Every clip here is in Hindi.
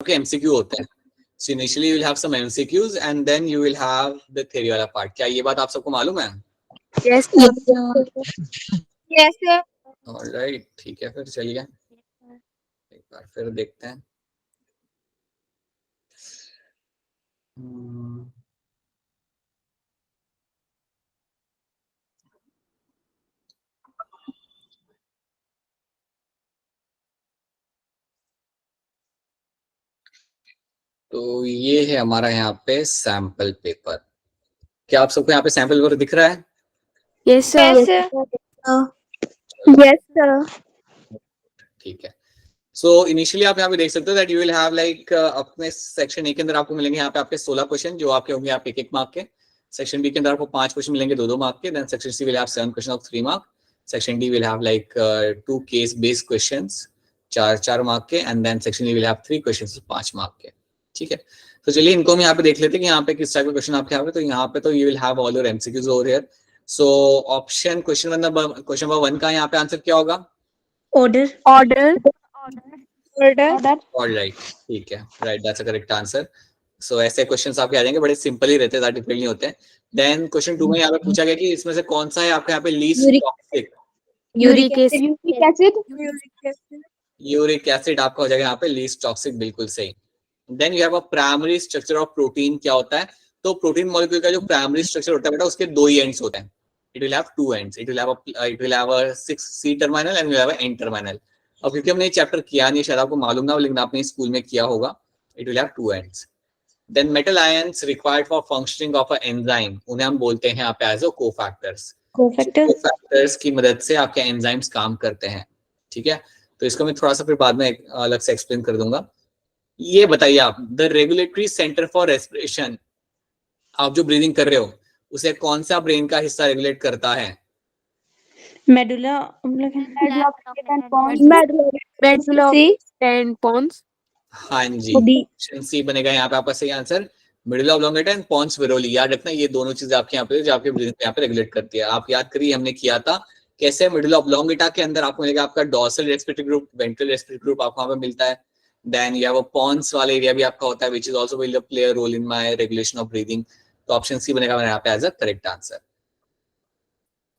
आपके एमसीक्यू होते हैं. So initially you will have some MCQs and then you will have the theory वाला part. क्या ये बात आप सबको मालूम है? Yes sir. Yes sir. Alright, ठीक है, फिर चलिए एक बार फिर देखते हैं. तो ये है हमारा यहाँ पे सैंपल पेपर. क्या आप सबको यहाँ पे सैंपल पेपर दिख रहा है? Yes sir. Yes sir. Yes sir. ठीक है. सो इनिशियली आप यहाँ पे देख सकते हो that you will have like अपने सेक्शन ए के अंदर आपको मिलेंगे यहाँ पे आपके 16 क्वेश्चन जो आपके होंगे आप 1-1 मार्क के. सेक्शन बी के अंदर आपको 5 क्वेश्चन मिलेंगे 2-2 मार्क के. Then section C will have 7 question of 3 mark. Section D will have like 2 case based questions 4 mark के. And then section E will have 3 questions 5 mark के. ठीक है, तो चलिए इनको हम यहाँ पे देख लेते हैं कि यहाँ पे किस टाइप के क्वेश्चन आपके यहाँ पे. तो यहाँ पे तो you will have all your MCQs over here. So option question number 1 का यहाँ पे आंसर क्या होगा? Order. Order. ऑलराइट, ठीक है, right, that's a correct answer. So ऐसे क्वेश्चंस आपके आ जाएंगे, बड़े सिंपल ही रहते हैं, ज्यादा डिफिकल्ट नहीं होते हैं. देन क्वेश्चन 2 में यहाँ पे पूछा गया कि इसमें से कौन सा है आपके यहाँ पे least toxic. Uric acid. Uric acid आपका हो जाएगा यहाँ पे लीस्ट टॉक्सिक, बिल्कुल सही. Then you have a primary structure of protein. क्या होता है? तो प्रोटीन मॉलिक्यूल का जो प्राइमरी स्ट्रक्चर होता है बेटा उसके 2 ही एंड्स होते हैं. It will have 2 ends. It will have a 6 C terminal and will have a N terminal. अब क्योंकि हमने ये चैप्टर किया नहीं, शायद आपको मालूम ना हो, लेकिन आपने स्कूल में किया होगा. It will have 2 ends. Then metal ions required for functioning of a enzyme, उन्हें हम बोलते हैं यहाँ पे एज अ कोफैक्टर्स. कोफैक्टर्स की मदद से आपके एंजाइम्स काम करते हैं. ठीक है, तो इसको मैं थोड़ा सा फिर बाद में अलग से एक्सप्लेन कर दूंगा. ये बताइए आप, the regulatory centre for respiration, आप जो ब्रीदिंग कर रहे हो उसे कौन सा ब्रेन का हिस्सा रेगुलेट करता है? Medulla. Medulla And pons. हाँ जी, ऑप्शन सी बनेगा यहाँ पे आपका सही answer. मिडुला oblongata and Ponce Viroli, याद रखना ये दोनों चीजें आपके यहाँ पे जो आपके ब्रीदिंग पे यहाँ पे रेगुलेट करती है. आप याद करिए हमने किया था कैसे. मिडुला ऑब्लोंगेटा के अंदर आपको मिलेगा आपका dorsal respiratory group, ventral respiratory group आपको वहाँ पे मिलता है. Then you have a pons वाला एरिया भी आपका होता है which is also will play a role in my regulation of breathing. तो ऑप्शन सी बनेगा मेरे यहाँ पे as a correct answer.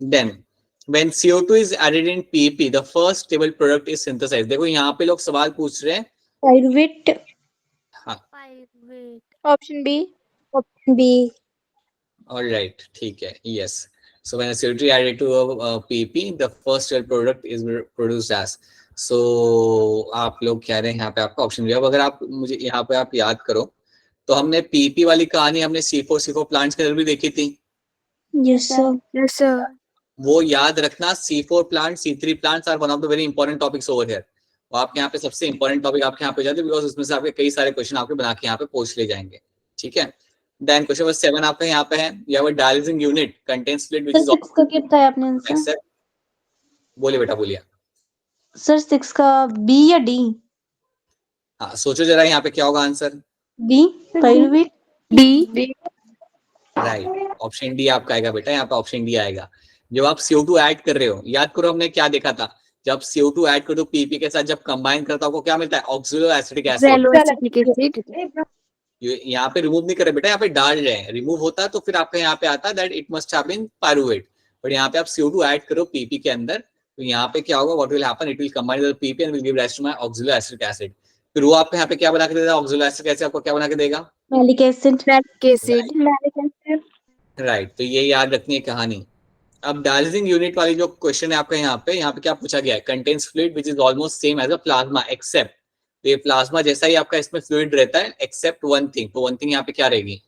Then when CO2 is added in PEP, the first stable product is synthesized. देखो यहाँ पे लोग सवाल पूछ रहे हैं. Pyruvate. हाँ, Option B. all right, ठीक है, yes. So when CO2 is added to a PEP, the first stable product is produced as. So आप लोग कह रहे हैं यहाँ पे आपका ऑप्शन भी. अब अगर आप मुझे यहाँ पे आप याद करो तो हमने PEP वाली कहानी हमने C4 प्लांट्स के अंदर भी देखी थी. Yes sir. वो याद रखना. C4 plant, C3 plants are one of the very important topics over here. वो आपके यहाँ पे सबसे इंपॉर्टेंट टॉपिक आपके यहाँ पे जाते हैं बिकॉज उसमें से आपके कई सारे क्वेश्चन आपके बना के यहाँ पे पूछ ले जाएंगे. ठीक है, देन क्वेश्चन नंबर 7 आपका यहाँ पे है. You have a dialysing unit contains fluid which is. 6 का क्या बताया आपने आंसर? बोलिए बेटा, बोलिए. सर 6 का B या D? हाँ, सोचो जरा यहाँ पे क्या होगा answer. B. Pyruvate. D. Right, option D आपका आएगा बेटा. यहाँ पे ऑप्शन डी आएगा. जब आप CO2 ऐड कर रहे हो, याद करो हमने क्या देखा था. जब CO2 ऐड करो तो PP के साथ जब कंबाइन करता है आपको क्या मिलता है? Oxalo acetic acid. यहाँ पे रिमूव नहीं कर रहे बेटा, यहाँ पे डाल रहे हैं. रिमूव होता है तो फिर आपका यहाँ पे आता है that it must have been pyruvate. But यहाँ पे आप CO2 ऐड करो PP के अंदर तो यहाँ पे क्या होगा? What will happen? It will combine with PP and will give rise to my oxaloacetic acid. फिर वो आपको यहाँ पे क्या बना के देगा? ऑक्सिलो एसिटिक एसिड आपको क्या बना के देगा? Malic acid. राइट, तो ये याद रखनी है कहानी. अब डायलिसिंग यूनिट वाली जो क्वेश्चन है आपका यहाँ पे क्या पूछा गया है? Contains fluid which is almost same as a plasma except. तो ये प्लाज्मा जैसा ही आपका इसमें फ्लूइड रहता है एक्सेप्ट वन थिंग. तो वन थिंग यहाँ पे क्या रहेगी?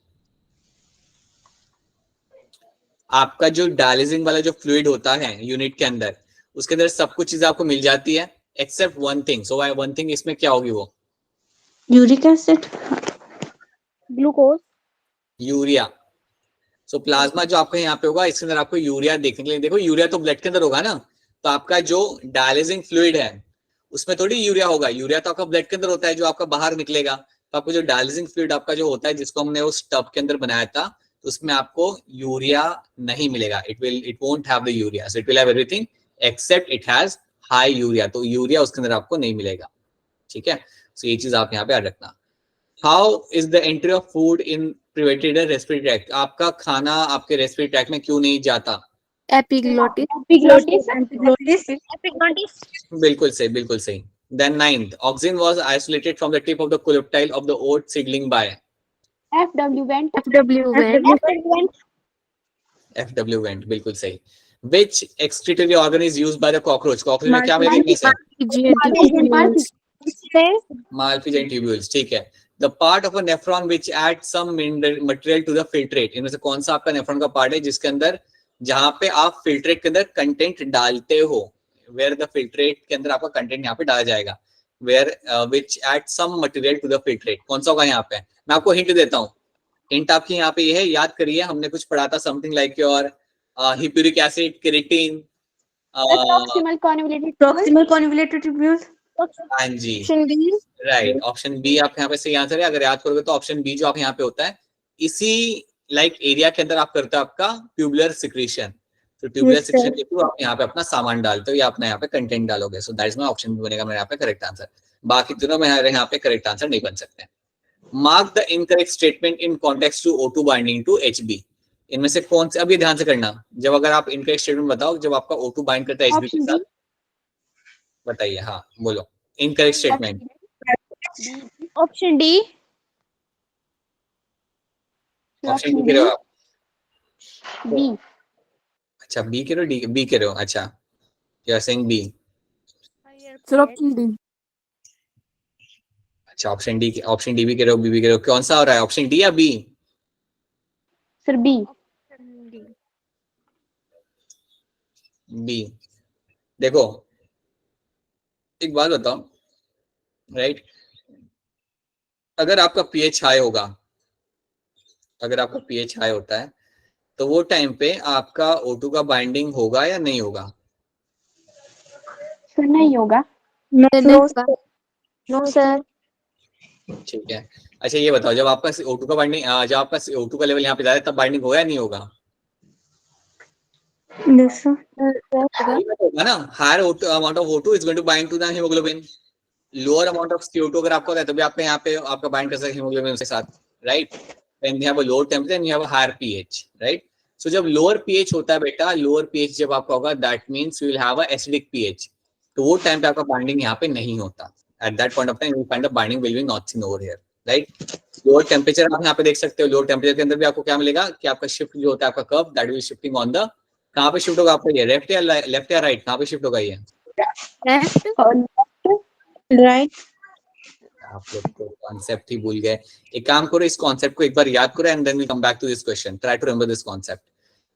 आपका जो डायलिसिंग वाला जो फ्लूइड होता है यूनिट के अंदर उसके अंदर सब कुछ चीजें आपको मिल जाती है except one thing. So one thing इसमें क्या होगी? वो Uric acid. Glucose. यूरिया. सो प्लाज्मा जो आपका यहाँ पे होगा इसके अंदर आपको यूरिया देखने के लिए. देखो यूरिया तो ब्लड के अंदर होगा ना, तो आपका जो डायलिसिंग फ्लूइड है उसमें थोड़ी यूरिया होगा. यूरिया तो आपका ब्लड के अंदर होता है जो आपका बाहर निकलेगा. तो आपको जो डायलिसिंग फ्लूइड आपका जो होता है जिसको हमने उस टब के अंदर बनाया था तो उसमें आपको यूरिया नहीं मिलेगा. It won't have the urea. So it will have everything except it has high urea. तो यूरिया उसके अंदर आपको नहीं मिलेगा. ठीक है, सो ये चीज आप यहाँ पे याद रखना. How is the entry of food in prevented respiratory tract? आपका खाना आपके रेस्पिरेटरी ट्रैक्ट में क्यों नहीं जाता? Epiglottis. Epiglottis. बिल्कुल सही, बिल्कुल सही. Then ninth, oxygen was isolated from the tip of the collectile of the oat seedling by FW vent. FW vent. FW vent. बिल्कुल सही. Which excretory organ is used by the cockroach? Cockroach में क्या मिलेगा इनमें से? Malpighian and tubules. ठीक है. The part of a nephron which adds some material to the filtrate. इनमें से कौन सा आपका नेफ्रॉन का पार्ट है जिसके अंदर, जहां पे आप फिल्ट्रेट के अंदर कंटेंट डालते हो, where the filtrate के अंदर आपका कंटेंट यहाँ पे डाला जाएगा, where which adds some material to the filtrate. कौन सा होगा यहाँ पे? मैं आपको हिंट देता हूँ. हिंट आपकी यहाँ पे ये है, याद करिए, हमने कुछ पढ़ा था something like your hippuric acid, keratin, Proximal convoluted tubule. हाँ जी, राइट. ऑप्शन बी आपके यहाँ पे सही आंसर है. अगर याद करोगे तो ऑप्शन बी जो आप यहाँ पे होता है, इसी लाइक एरिया के अंदर आप करते हो आपका ट्यूबुलर सिक्रीशन. तो ट्यूबुलर सिक्रीशन के थ्रू आप यहाँ पे अपना सामान डालते हो या अपना यहाँ पे कंटेंट डालोगे. So that is my option B बनेगा मेरे यहाँ पे करेक्ट आंसर. बाकी दोनों मेरे यहाँ पे करेक्ट आंसर नहीं बन सकते. Mark the incorrect statement in context to O2 binding to HB. इनमें से कौन से, अभी ध्यान से करना, जब अगर आप इनकरेक्ट स्टेटमेंट बताओ जब आपका O2 बाइंड करता है HB के साथ, बताइए. हाँ बोलो incorrect statement. Option D. Option B कह रहे हो आप? B. अच्छा बी कह रहे हो, डी बी कह रहे हो? अच्छा, you are saying B. Option D. अच्छा ऑप्शन डी भी कह रहे हो, बी भी कह रहे हो. कौन सा हो रहा है, ऑप्शन डी या बी? Sir, B. बी. देखो एक बात बताओ, राइट, अगर आपका पीएच हाई होगा, अगर आपका पीएच हाई होता है तो वो टाइम पे आपका O2 का बाइंडिंग होगा या नहीं होगा? Sir, नहीं होगा. No, sir. ठीक है. अच्छा ये बताओ, जब आपका O2 का बाइंडिंग, जब आपका O2 का लेवल यहाँ पे ज्यादा है तब बाइंडिंग होगा या नहीं होगा? Yes, sir. होगा ना. Higher amount of O2 is going to bind to the haemoglobin. Lower amount of CO2 अगर आपका होता है तभी आपका यहाँ पे आपका बाइंड कर सकते हैं हीमोग्लोबिन के साथ, right. When you have a lower temperature and you have a higher pH, right? So जब lower pH होता है बेटा, lower pH जब आपका होगा, that means you will have a acidic pH. तो वो टाइम पे आपका बाइंडिंग यहाँ पे नहीं होता. At that point of time, you will find the binding will be not seen over here, right? Lower temperature आप यहाँ पे देख सकते हो. lower temperature के अंदर भी आपको क्या मिलेगा कि आपका शिफ्ट जो होता है आपका curve, that will be shifting on the, कहाँ पे शिफ्ट होगा आपका ये, लेफ्ट या राइट, कहाँ पे शिफ्ट होगा ये? Right. आप लोग तो कॉन्सेप्ट ही भूल गए. एक काम करो, इस कॉन्सेप्ट को एक बार याद करो and then we come back to this question. Try to remember this concept.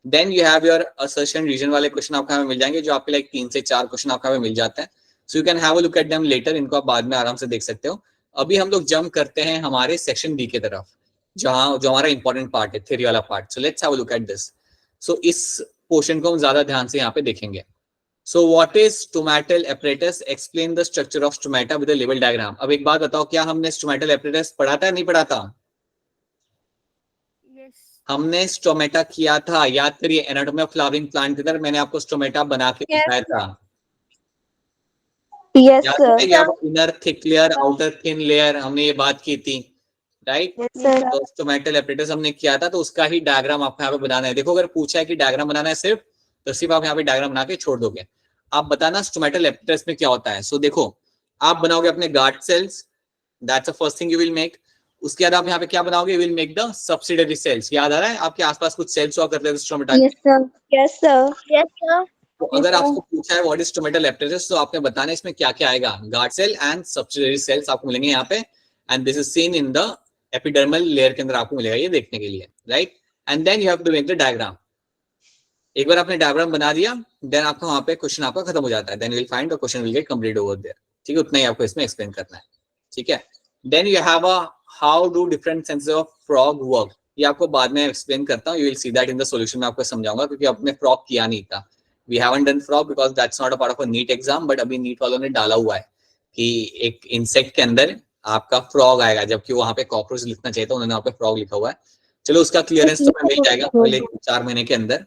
Then you have your assertion reason वाले क्वेश्चन आपको हमें मिल जाएंगे, जो आपके लाइक 3 से 4 क्वेश्चन आपको हमें मिल जाते हैं. So you can have a look at them later. इनको आप बाद में आराम से देख सकते हो. अभी हम लोग जंप करते हैं हमारे सेक्शन बी की तरफ, जहां जो हमारा इंपॉर्टेंट पार्ट है, थ्योरी वाला part. So let's have a look at this. So इस पोर्शन को हम ज्यादा ध्यान से यहाँ पे देखेंगे. So what is stomatal apparatus? Explain the structure of stomata with a label diagram. अब एक बात बताओ, क्या हमने stomatal apparatus पढ़ा था नहीं पढ़ा था? Yes. हमने स्टोमेटा किया था, याद करिए. एनाटॉमी ऑफ फ्लावरिंग प्लांट के अंदर मैंने आपको स्टोमेटा बना के दिखाया था. Yes, sir. Inner thick layer, outer thin layer, हमने ये बात की थी, राइट. Yes, sir. तो स्टोमेटल एपरेटस हमने किया था, तो उसका ही डायग्राम आपको यहाँ पे बनाना है. देखो अगर पूछा है कि डायग्राम बनाना है सिर्फ, तो सिर्फ आप यहाँ पे डायग्राम बना के छोड़ दोगे. आप बताना स्टोमेटल एपरेटस में क्या होता है. सो देखो आप बनाओगे अपने guard cells, that's the first thing you will make. उसके बाद आप यहाँ पे क्या बनाओगे, you will make the subsidiary cells. याद आ रहा है आपके आसपास कुछ सेल्स हुआ करते हैं stomata. Yes, sir. Yes, sir. Yes, sir. तो अगर आपको पूछा है व्हाट इज स्टोमेटल एपरेटस, तो आपने बताना है इसमें क्या क्या आएगा. Guard cell and subsidiary cells आपको मिलेंगे यहाँ पे, and this is seen in the epidermal layer के अंदर आपको मिलेगा ये देखने के लिए, right. And then you have to make the diagram. एक बार आपने डायग्राम बना दिया, देन आपका वहां पे क्वेश्चन आपका खत्म हो जाता है. Then you will find the question will get complete over there. ठीक है, उतना ही आपको इसमें एक्सप्लेन करना है. ठीक है. Then you have a how do different senses of frog work. ये आपको बाद में एक्सप्लेन करता हूँ. You will see that in the solution में आपको समझाऊंगा, क्योंकि आपने फ्रॉग किया नहीं था. We haven't done frog because that's not a part of a NEET exam, but अभी नीट वालों ने डाला हुआ है कि एक इंसेक्ट के अंदर आपका फ्रॉग आएगा, जबकि वहां पे कॉकरोच लिखना चाहिए था, उन्होंने वहां पे फ्रॉग लिखा हुआ है. चलो उसका क्लियरेंस तो मिल जाएगा पहले 4 महीने के अंदर.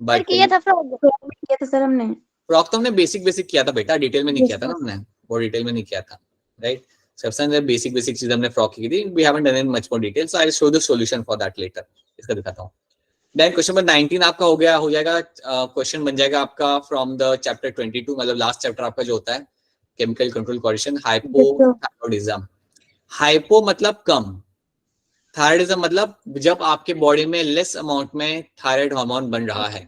बट किया था सर हमने. फ्रॉग तो हमने बेसिक किया था बेटा, डिटेल में नहीं किया था ना हमने, वो डिटेल में नहीं किया था, राइट. सबसे बेसिक चीज हमने फ्रॉक की थी, we haven't done in much more detail, so I will show the solution for that later. इसका दिखाता हूँ। देन क्वेश्चन नंबर 19 आपका हो जाएगा क्वेश्चन बन जाएगा आपका फ्रॉम द चैप्टर 22, मतलब लास्ट चैप्टर आपका जो होता है chemical control coordination, hypothyroidism. Hypo मतलब कम, थायराइडिज्म मतलब जब आपके बॉडी में लेस अमाउंट में थायराइड हार्मोन बन रहा है,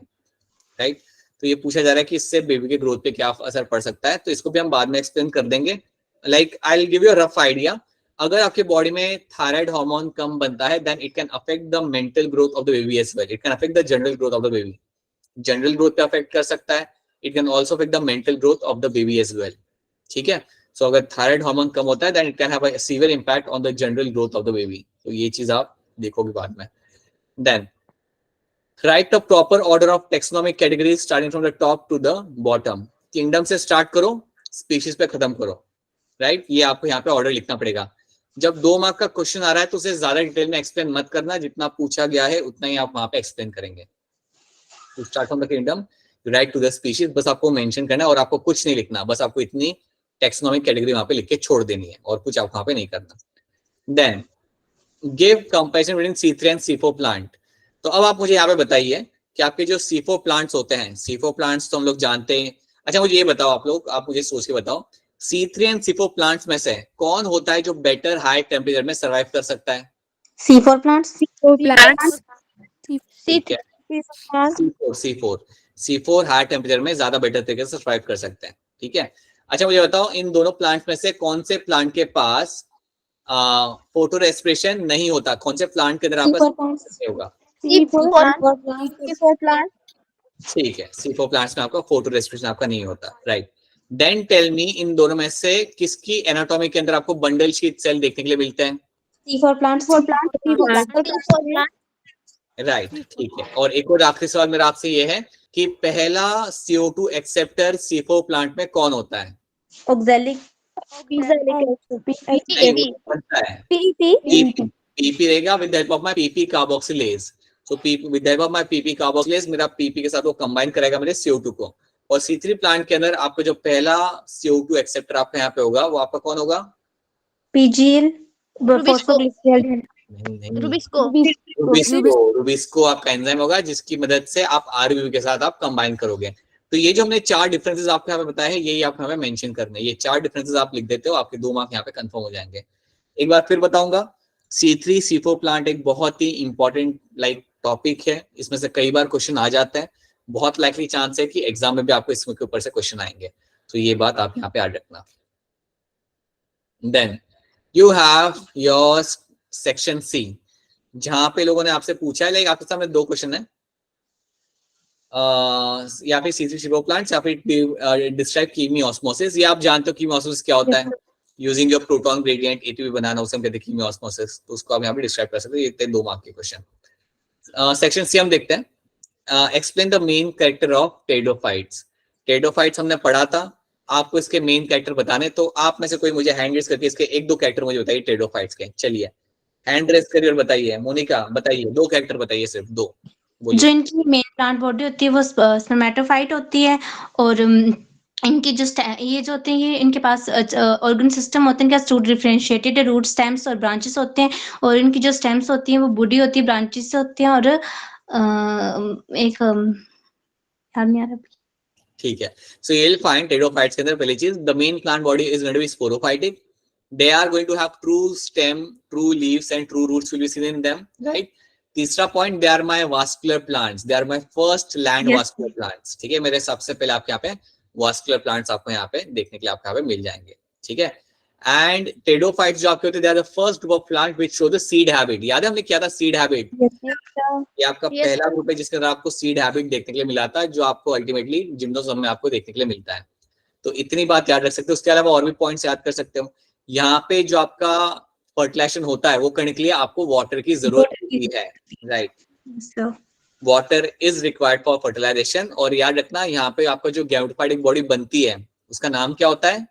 राइट। तो ये पूछा जा रहा है कि इससे बेबी के ग्रोथ पे क्या असर पड़ सकता है, तो इसको भी हम बाद में एक्सप्लेन कर देंगे। Like I will give you a rough idea. अगर आपके बॉडी में थायराइड हार्मोन कम बनता है, then it can affect the mental growth of the baby as well, it can affect the general growth of the baby, general growth पे अफेक्ट कर सकता है, it can also affect the mental growth of the baby as well, ठीक है। सो अगर थायराइड हार्मोन कम होता है, then it can have a severe impact on the general growth of the baby, तो ये चीज आप देखोगे बाद में। Then write the proper order of taxonomic categories starting from the top to the bottom, kingdom से स्टार्ट करो, स्पीशीज पे खत्म करो, राइट। ये आपको यहाँ पे ऑर्डर लिखना पड़ेगा। जब 2 मार्क का क्वेश्चन आ रहा है तो उसे ज्यादा डिटेल में एक्सप्लेन मत करना, जितना पूछा गया है उतना ही आप वहां पे एक्सप्लेन करेंगे। तो start from the kingdom, right to the species, बस आपको मेंशन करना है और आपको कुछ नहीं लिखना, बस आपको इतनी टेक्सोनॉमिक कैटेगरी वहां पे लिख के छोड़ देनी है और कुछ आप वहां पे नहीं करना। Then give comparison between C3 and C4 plant. तो अब आप मुझे यहाँ पे बताइए कि आपके जो C4 प्लांट्स होते हैं, C4 प्लांट्स तो हम लोग जानते हैं। अच्छा मुझे ये बताओ आप लोग, आप मुझे सोच के बताओ, C3 एंड C4 प्लांट्स में से कौन होता है जो बेटर हाई टेम्परेचर में सर्वाइव कर सकता है? C4 plants. C4 high temperature में ज्यादा बेटर तरीके से सर्वाइव कर सकते हैं, ठीक है। अच्छा मुझे बताओ, इन दोनों प्लांट्स में से कौन से प्लांट के पास फोटो रेस्पिरेशन नहीं होता? कौन से प्लांट के अंदर आपका होगा? C4 plant. ठीक है, C4 प्लांट्स में आपका फोटो रेस्पिरेशन आपका नहीं होता, राइट। देन टेल मी, इन दोनों में से किसकी एनाटॉमी के अंदर आपको बंडल शीट सेल देखने के लिए मिलते हैं? C4 plants. राइट, ठीक है। और एक और आखिरी सवाल मेरा आपसे ये है कि पहला CO2 एक्सेप्टर C4 प्लांट में कौन होता है? Oxalic. PP रहेगा with the help of my PP carboxylase. So with the help of my PP carboxylase मेरा PP के साथ वो कंबाइन करेगा मेरे CO2 को। और C3 प्लांट के अंदर आपको जो पहला CO2 एक्सेप्टर आपका यहाँ पे होगा वो आपका कौन होगा? PGL. रुबिस्को आपका एंजाइम होगा जिसकी मदद से आप RBP के साथ आप कंबाइन करोगे। तो ये जो हमने 4 डिफरेंसेस आपको यहाँ पे बताए हैं, यही आपको यहाँ पे मेंशन करने हैं। ये 4 डिफरेंसेस आप लिख देते हो, आपके 2 मार्क यहाँ पे कंफर्म हो जाएंगे। एक बार फिर बताऊंगा, C3 C4 प्लांट एक बहुत ही इंपॉर्टेंट टॉपिक है, इसमें से कई बार क्वेश्चन आ जाते हैं, बहुत लाइकली चांस है कि एग्जाम में भी आपको इसके ऊपर से क्वेश्चन आएंगे, तो ये बात आप यहाँ पे याद रखना। Then you have your section C, जहां पे लोगों ने आपसे पूछा है, लाइक आपके सामने 2 क्वेश्चन है, या फिर C3 C4 प्लांट्स या फिर डिस्क्राइब कीमियोस्मोसिस। ये आप जानते हो कीमियोस्मोसिस क्या होता है, using your proton gradient ATP बनाना, उसे हम कहते हैं कीमियोस्मोसिस। तो उसको आप यहाँ पे डिस्क्राइब कर सकते हैं। ये 2 मार्क के क्वेश्चन। सेक्शन C हम देखते हैं, explain the main character of pteridophytes. Pteridophytes हमने पढ़ा था, आपको इसके मेन कैरेक्टर बताने, तो आप में से कोई मुझे हैंड रेज करके इसके 1-2 कैरेक्टर मुझे बताइए टेरिडोफाइट्स के। चलिए हैंड रेज करिए और बताइए। मोनिका बताइए, 2 कैरेक्टर बताइए, सिर्फ 2। जो इनकी मेन प्लांट बॉडी होती है वो स्पर्मेटोफाइट होती है, और इनकी जो ये जो होते हैं, ये इनके पास ऑर्गन सिस्टम होते हैं, इनके पास 2 डिफरेंशिएटेड रूट स्टेम्स और ब्रांचेस होते हैं, और इनकी जो स्टेम्स होती हैं वो बूढ़ी होती है, ब्रांचेस होती हैं, और एक याद नहीं आ रहा। ठीक है, so you will find pteridophytes के अंदर पहली चीज, the main plant body is going to be sporophytic, they are going to have true stem, true leaves and true roots will be seen in them, right? तीसरा point, they are my vascular plants, they are my first land vascular plants, ठीक है। मेरे सबसे पहले आपके यहाँ पे vascular plants आपको यहाँ पे देखने के लिए आपको यहाँ पे मिल जाएंगे, ठीक है। एंड टेरिडोफाइट्स जो आपके होते हैं, they are the first group of plants which show the seed habit। याद है हमने किया था seed habit? ये आपका पहला ग्रुप है जिसके अंदर आपको सीड हैबिट देखने के लिए मिला था, जो आपको अल्टीमेटली जिम्नोसोम में आपको देखने के लिए मिलता है। तो इतनी बात याद रख सकते हो, उसके अलावा और भी पॉइंट्स याद कर सकते हो। यहाँ पे जो आपका फर्टिलाइजेशन होता है वो करने के लिए आपको वाटर की जरूरत होती है, right. Water is required for fertilisation. और याद रखना, यहाँ पे आपका जो गैमेटोफाइटिक बॉडी बनती है उसका नाम क्या होता है?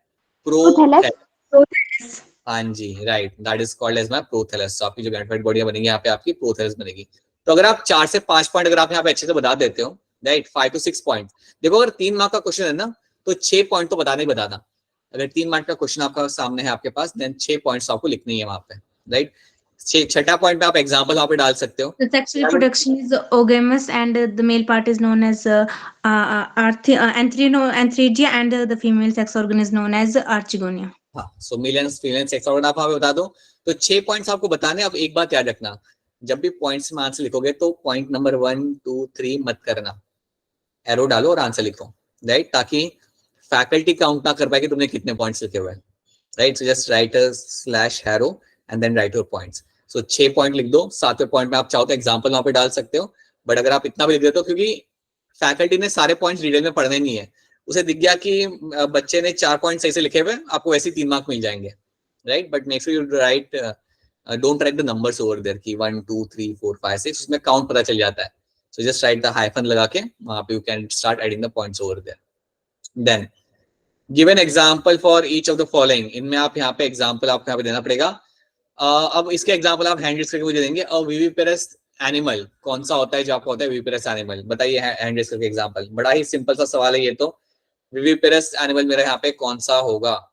प्रोथैलस। हाँ जी, right, that is called as my prothallus. तो आपकी जो गैमेटोफाइटिक बॉडी बनेगी यहाँ पे आपकी प्रोथैलस बनेगी। तो अगर आप 4 से 5 पॉइंट अगर आप यहाँ पे अच्छे से बता देते हो, राइट, 5 to 6 पॉइंट। देखो अगर 3 मार्क का क्वेश्चन है ना, तो 6 पॉइंट तो बताना ही बताना, अगर 3 मार्क का क्वेश्चन आपका सामने है आपके पास, देन 6 पॉइंट्स आपको लिखनी है वहां पे, राइट। छठा पॉइंट में आप एग्जांपल वहां पे डाल सकते हो। The sexual reproduction is ogamous, and the male part is known as antheridia, and the female sex organ is known as archegonia. हाँ, so male and female sex organ आप वहां पे बता दो। तो 6 पॉइंट्स आपको बताने। अब एक बात याद रखना, जब भी पॉइंट्स में आंसर लिखोगे तो पॉइंट नंबर 1 2 3 मत करना, एरो डालो और आंसर लिखो, राइट, ताकि फैकल्टी काउंट ना कर पाए कि तुमने कितने पॉइंट्स लिखे हुए हैं, right. So just write slash arrow and then write your points. सो 6 पॉइंट लिख दो, 7वें पॉइंट में आप चाहो तो एग्जांपल वहां पे डाल सकते हो, बट अगर आप इतना भी लिख देते हो, क्योंकि फैकल्टी ने सारे पॉइंट्स डिटेल में पढ़ने नहीं है, उसे दिख गया कि बच्चे ने 4 पॉइंट सही से लिखे हुए, आपको वैसे ही 3 मार्क मिल जाएंगे, right. But make sure you write, don't write the numbers over there कि 1 2 3 4 5 6, उसमें काउंट पता चल जाता है। So just write the hyphen लगा के वहां पे you can start adding the points over there. Then give an example for each of the following. इनमें आप यहाँ पे एग्जांपल आपको यहाँ पे देना पड़ेगा। अब इसके एग्जांपल आप हैंड रेज करके मुझे देंगे। अ विविपेरस एनिमल कौन सा होता है जो आपको होता है विविपेरस एनिमल, बताइए हैंड रेज करके एग्जांपल। बड़ा ही सिंपल सा सवाल है ये तो। विविपेरस एनिमल मेरे यहाँ पे कौन सा होगा,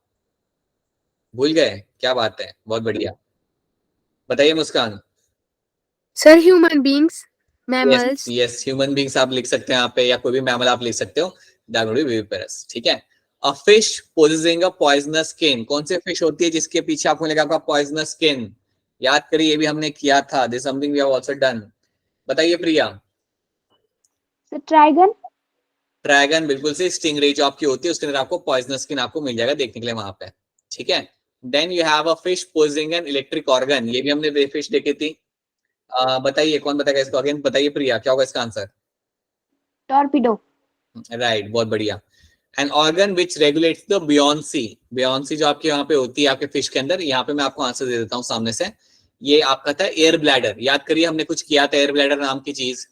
भूल गए? क्या बात है, बहुत बढ़िया, बताइए Muskan. Sir human beings, mammals. Yes, human beings आप लिख सकते हैं यहाँ पे, या कोई भी मैमल आप लिख सकते हो, दैट वुड बी विविपेरस, ठीक है। अ fish possessing a poisonous skin, कौन से फिश होती है जिसके पीछे आपको मिलेगा आपका पॉइजनस स्किन? याद करिए, ये भी हमने किया था, this something we have also done. बताइए प्रिया। Sir dragon. ड्रैगन बिल्कुल से, स्टिंगरे जो आपकी होती है उसके अंदर आपको पॉइजनस स्किन आपको मिल जाएगा देखने के लिए वहां पे, ठीक है। Then you have a fish possessing an electric organ, ये भी हमने फिश देखी थी। बताइए कौन बताएगा इसको, अगेन बताइए प्रिया, क्या होगा इसका आंसर? टॉर्पिडो। राइट, बहुत बढ़िया। An organ which regulates the buoyancy, buoyancy जो आपके यहाँ पे होती है आपके फिश के अंदर, यहाँ पे मैं आपको आंसर दे देता हूँ सामने से। ये आपका था एयर ब्लैडर, याद करिए हमने कुछ किया था एयर ब्लैडर नाम की चीज,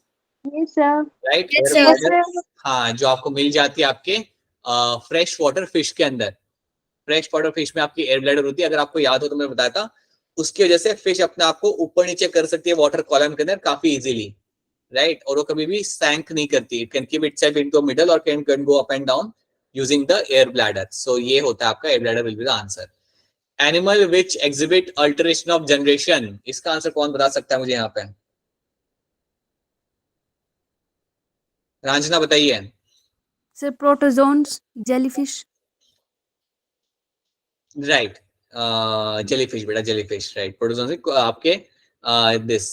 yes sir. Right. Yes, air sir. Bladder, हाँ, जो आपको मिल जाती है आपके फ्रेश वाटर फिश के अंदर। फ्रेश वाटर फिश में आपकी एयर ब्लैडर होती है, अगर आपको याद हो तो मैं बताया था। उसकी वजह से फिश अपने आप को ऊपर नीचे कर सकती है वाटर कॉलम के अंदर काफी इजीली, राइट। और वो कभी भी सैंक नहीं करती, it can keep itself into middle और can go up and down using the air bladder. So ये होता है आपका air bladder will be the answer. Animal which exhibit alteration of generation, इसका आंसर कौन बता सकता है मुझे यहाँ पे? रांझना बताइए। Sir protozoans, jellyfish. Right, jellyfish बेटा, जेलीफिश, राइट। प्रोटोजोन से आपके दिस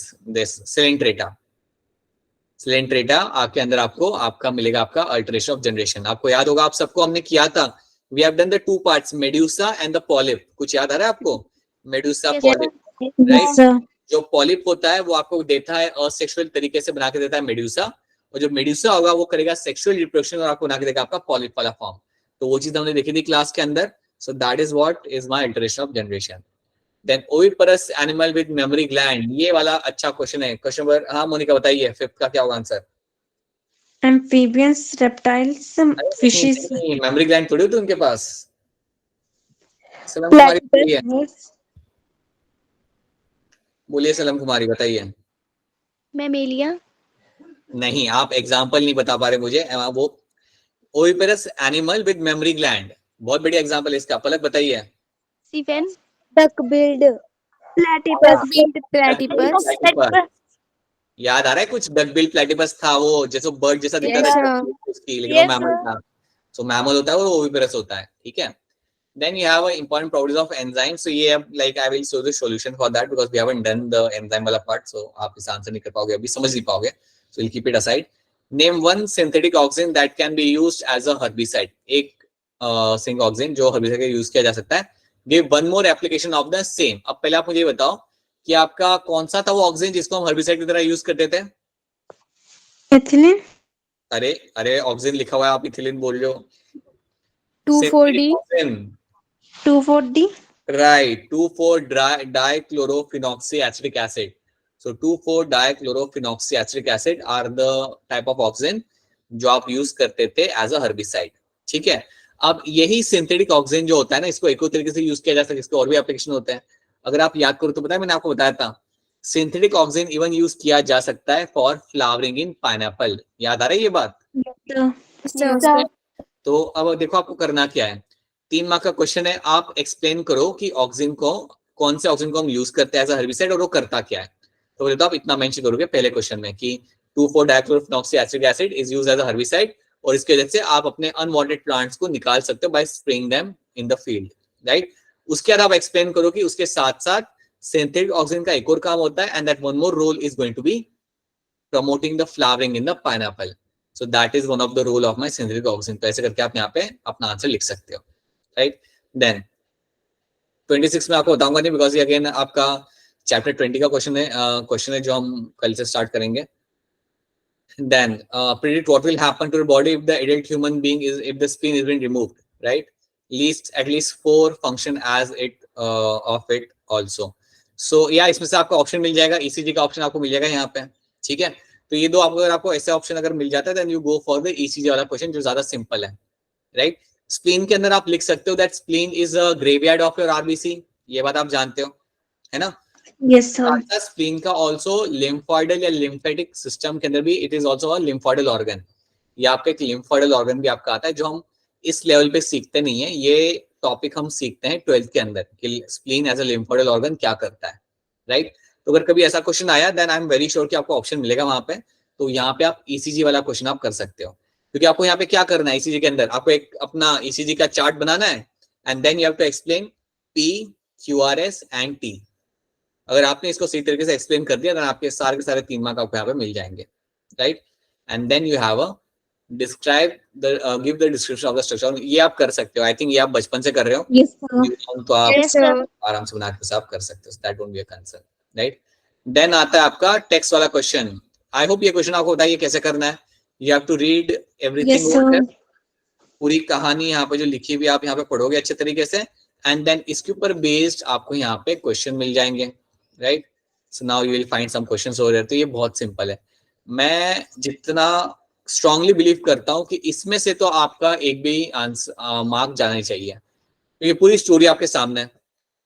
सिलेंट्रेटा, सिलेंट्रेटा आपके अंदर आपको आपका मिलेगा आपका अल्टरेशन ऑफ जनरेशन। आपको याद होगा, आप सबको हमने किया था, we have done the 2 parts, medusa and the polyp. कुछ याद आ रहा है आपको? Medusa polyp, right. जो पॉलिप होता है वो आपको देता है असेक्सुअल तरीके से बना के देता है मेड्यूसा, और जो मेड्यूसा होगा वो करेगा सेक्सुअल रिप्रोडक्शन और आपको बना के देगा आपका पॉलिप वाला फॉर्म। तो वो चीज हमने देखी थी क्लास के अंदर। So that is what is my alteration of generation. Then oviparous animal with mammary gland, ये वाला अच्छा क्वेश्चन है। क्वेश्चन नंबर, हाँ मोनिका बताइए, 5th का क्या होगा answer? Amphibians, reptiles, fishes. Memory gland थोड़ी होती उनके पास। सलम कुमारी बताइए, बोलिए सलम कुमारी बताइए। मैमेलिया। नहीं, आप एग्जांपल नहीं बता पा रहे मुझे। वो oviparous animal with mammary gland, बहुत बढ़िया एग्जांपल है इसका। पलक बताइए। सिफेन। Duck billed. Platypus, winged platypus. याद आ रहा है कुछ? डक बिल प्लैटिपस था वो, जैसे बर्ड जैसा दिखता था उसकी, लेकिन वो मैमल था। सो मैमल होता है और ओविपेरस होता है, ठीक है। Then you have an important properties of enzymes. So ये like I will show the solution for that because we haven't done the enzyme वाला part. So आप इसे आंसर नहीं कर पाओगे, अभी समझ नहीं पाओगे. So we'll keep it aside. Name one synthetic oxygen that can be used as a herbicide. एक सिंग ऑक्सीजन जो herbicide का यूज किया जा सकता है. Give one more application of the same. अब पहले आप मुझे बताओ कि आपका कौन सा था वो ऑक्सीजन जिसको हम herbicide की तरह यूज करते थे? Ethylene. अरे ऑक्सीजन लिखा हुआ है, आप इथिलीन बोल रहे हो। 2,4-D. 2,4-D. Right, 2,4-dichlorophenoxyacetic acid. So 2,4-dichlorophenoxyacetic acid are the type of oxygen जो आप यूज करते थे एज अ हर्बिसाइड, ठीक है। अब यही सिंथेटिक ऑक्सीजन जो होता है ना, इसको एक तरीके से यूज किया जा सकता है, इसके और भी एप्लीकेशन होते हैं। अगर आप याद करो तो पता है, मैंने आपको बताया था सिंथेटिक ऑक्सीजन इवन यूज किया जा सकता है फॉर फ्लावरिंग इन पाइनएप्पल। याद आ रही है ये बात? तो अब देखो आपको करना क्या है। 3 मार्क का क्वेश्चन है, आप एक्सप्लेन करो कि ऑक्सीजन को, कौन से ऑक्सीजन को हम यूज करते हैं एज अ हर्बिसाइड और वो करता क्या है। तो बोले तो आप इतना मेंशन करोगे पहले क्वेश्चन में कि two four dichlorophenoxy acid is used as a herbicide, और इसकी वजह से आप अपने अनवांटेड प्लांट्स को निकाल सकते हो bye spraying them in the field, right. उसके बाद आप एक्सप्लेन करो कि उसके साथ साथ सिंथेटिक ऑक्सीजन का एक और काम होता है, and that one more role is going to be promoting the flowering in the pineapple, so that is one of the role of my synthetic oxygen. तो ऐसे करके आप यहाँ पे अपना आंसर लिख सकते हो, राइट। देन 26 में आपको बताऊंगा नहीं, बिकॉज ये अगेन आपका चैप्टर 20 का क्वेश्चन है जो हम कल से स्टार्ट करेंगे। Then predict what will happen to the body if the adult human being is, if the spleen is been removed, right? At least 4 function as it of it also. So yeah, इसमें से आपको ऑप्शन मिल जाएगा, ECG का ऑप्शन आपको मिल जाएगा यहाँ पे, ठीक है। तो ये दो अगर आपको ऐसे ऑप्शन अगर मिल जाता है then you go for the ECG वाला क्वेश्चन जो ज्यादा सिंपल है, राइट। स्प्लीन के अंदर आप लिख सकते हो that spleen is a graveyard of your RBC, ये बात आप जानते हो, है ना। Yes sir. स्प्लीन का ऑल्सो लिम्फोइडल या लिम्फेटिक सिस्टम के अंदर भी it is also a lymphoidal organ, या आपका एक लिम्फोइडल ऑर्गन भी आपका आता है, जो हम इस लेवल पे सीखते नहीं है, ये टॉपिक हम सीखते हैं 12th के अंदर कि spleen as a lymphoidal organ क्या करता है, राइट। तो अगर कभी ऐसा क्वेश्चन आया then I am very sure कि आपको ऑप्शन मिलेगा वहां पे, तो यहाँ पे आप ECG वाला क्वेश्चन आप कर सकते हो, क्योंकि आपको यहाँ पे क्या करना है ECG के अंदर, आपको एक अपना ECG का चार्ट बनाना है, and then you have to explain P, QRS and T। अगर आपने इसको सही तरीके से एक्सप्लेन कर दिया तो आपके सारे के सारे 3 मार्क आपको यहाँ पे मिल जाएंगे, right. And then you have a describe the give the description of the structure, ये आप कर सकते हो। आई थिंक ये आप बचपन से कर रहे हो, यस सर। तो आप Yes, sir. आराम से बना के आप कर सकते हो, that won't be a concern, right. Then आता है आपका टेक्स्ट वाला क्वेश्चन। आई होप ये क्वेश्चन आपको बताइए कैसे करना है। You have to read everything, yes sir. पूरी कहानी यहाँ पे जो लिखी हुई आप यहाँ पे पढ़ोगे अच्छे तरीके से, एंड देन इसके ऊपर बेस्ड आपको यहाँ पे क्वेश्चन मिल जाएंगे, right. So now you will find some questions हो रहे हैं। तो ये बहुत सिंपल है, मैं जितना स्ट्रांगली बिलीव करता हूँ कि इसमें से तो आपका एक भी आंसर मार्क जाना चाहिए, तो ये पूरी स्टोरी आपके सामने है,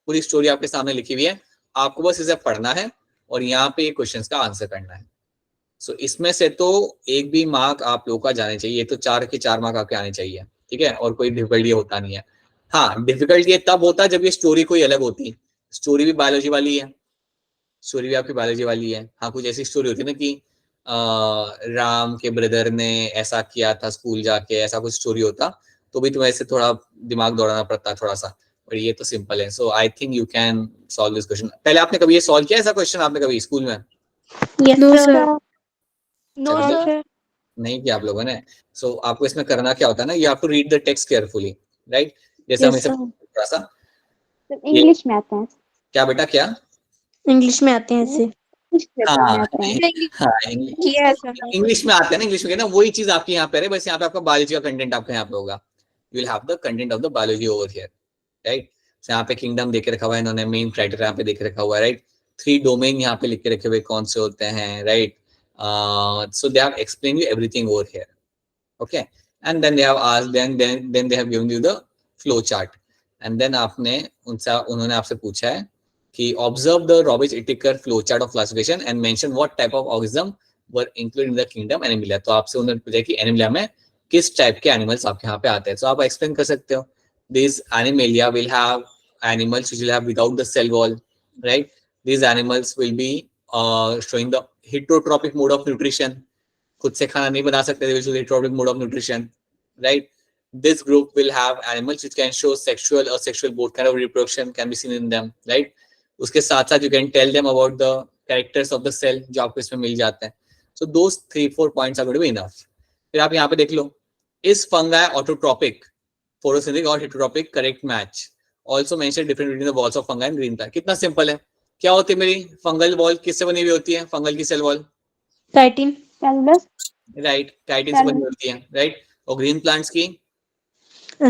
पूरी स्टोरी आपके सामने लिखी हुई है, आपको बस इसे पढ़ना है और यहाँ पे क्वेश्चंस का आंसर करना है। सो इसमें से तो एक भी मार्क आप लोगों का जाने चाहिए, तो 4 के 4 मार्क आपके आने चाहिए, ठीक है। और कोई डिफिकल्टी होता नहीं है। हाँ, डिफिकल्टी तब होता है जब ये स्टोरी कोई अलग होती है, स्टोरी भी बायोलॉजी वाली है, स्टोरी भी आपकी बायोलॉजी वाली है। हाँ, कुछ ऐसी स्टोरी होती है ना कि राम के ब्रदर ने ऐसा किया था स्कूल जाके, ऐसा कुछ स्टोरी होता तो भी तुम्हें ऐसे थोड़ा दिमाग दौड़ाना पड़ता थोड़ा सा, और ये तो सिंपल है। So I think you can solve this question. पहले आपने कभी ये सॉल्व किया ऐसा क्वेश्चन आपने कभी स्कूल में? No, sir. No, चलो, sir. नहीं किया आप लोगों ने। सो आपको इसमें करना क्या होता है ना, you have to read the text carefully, right. जैसे हम Yes, इसे sir. थोड़ा सा इंग्लिश में आता है। क्या बेटा क्या? इंग्लिश में आते हैं ऐसे। हाँ हाँ, हाँ, किया है सर। इंग्लिश में आते हैं ना, इंग्लिश में ना वही चीज आपकी यहाँ पे है, बस यहाँ पे आपका बायोलॉजी का कंटेंट आपका यहाँ पे होगा। You will have the content of the biology over here, right. यहाँ पे किंगडम देके रखा हुआ है इन्होंने, मेन क्राइटेरिया यहाँ पे देके रखा हुआ है, राइट। 3 डोमेन यहाँ पे लिख के रखे हुए कौन से होते हैं, right. So they have explain you everything over here, okay. And then they have asked, then they have given you the flow chart, and then उन्होंने आपसे पूछा है कि observe the Robert Whittaker flow chart of classification and mention what type of organism were included in the kingdom Animalia. तो आपसे उन्होंने पूछा कि एनिमलिया में किस टाइप के एनिमल्स आपके यहाँ पे आते हैं, तो आप एक्सप्लेन कर सकते हो। This animalia will have animals which will have without the cell wall, right. This animals will be showing the heterotrophic mode of nutrition, खुद से खाना नहीं बना सकते, heterotrophic mode of nutrition, right. This group will have animals which can show sexual or sexual both kind of reproduction can be seen in them, right. उसके साथ साथ you can tell them about the characters of the cell जो आपको इसमें मिल जाते हैं। So those 3-4 points are going to be enough. फिर आप यहाँ पे देख लो, is fungi autotrophic, photosynthetic or heterotrophic, correct match. Also mention difference between the walls of fungi and green plant. कितना सिंपल है। क्या होती है मेरी फंगल वॉल, किससे बनी हुई होती है फंगल की cell wall? Chitin. Right, chitin से बनी होती है, राइट। और ग्रीन प्लांट्स की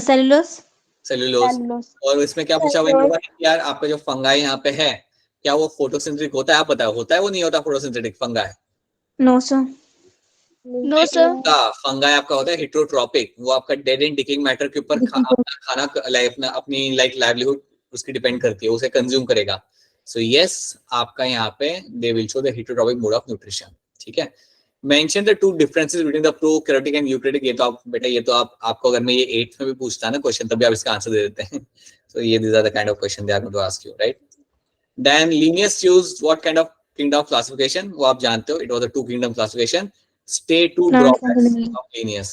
सेलुलोज। सेलुलोज। और इसमें क्या पूछा हुआ है यार, आपका जो फंगाई यहाँ पे है क्या वो फोटोसिंथेटिक होता है? आप बताओ, होता है वो नहीं होता photosynthetic fungi? No sir. No sir. Fungi आपका होता है हेटेरोट्रॉपिक, वो आपका डेड एंड डिकेइंग मैटर के ऊपर खाना अपनी लाइक लाइवलीहुड उसकी डिपेंड करती है, उसे कंज्यूम करेगा। सो यस, आपका यहाँ पे they will show the heterotrophic mode of nutrition, ठीक है। Mention the two differences between the prokaryotic and eukaryotic. ये तो आप बेटा, ये तो आपको अगर मैं ये 8th में भी पूछता है ना क्वेश्चन, तब भी आप इसका आंसर दे देते हैं। So ये these are the kind of question they are going to ask you, right? Then Linnaeus used what kind of kingdom classification? वो आप जानते हो, it was a two kingdom classification. Stay to drawbacks of Linnaeus,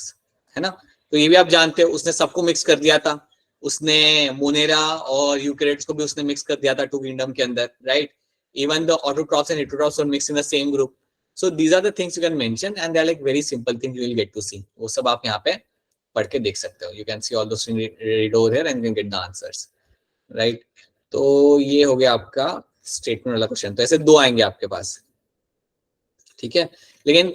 है ना? तो ये भी आप जानते हो, उसने सबको मिक्स कर दिया था, उसने मोनेरा और यूकैरियोट्स को भी उसने मिक्स कर दिया था टू किंगडम के अंदर, right? Even the autotrophs and heterotrophs were mixed in the same group. So these are the things you can mention and they are like very simple things you will get to see. वो सब आप यहाँ पे पढ़ के देख सकते हो. You can see all those things read over here and you can get the answers, right? तो ये हो गया आपका स्टेटमेंट वाला क्वेश्चन. तो ऐसे 2 आएंगे आपके पास, ठीक है? लेकिन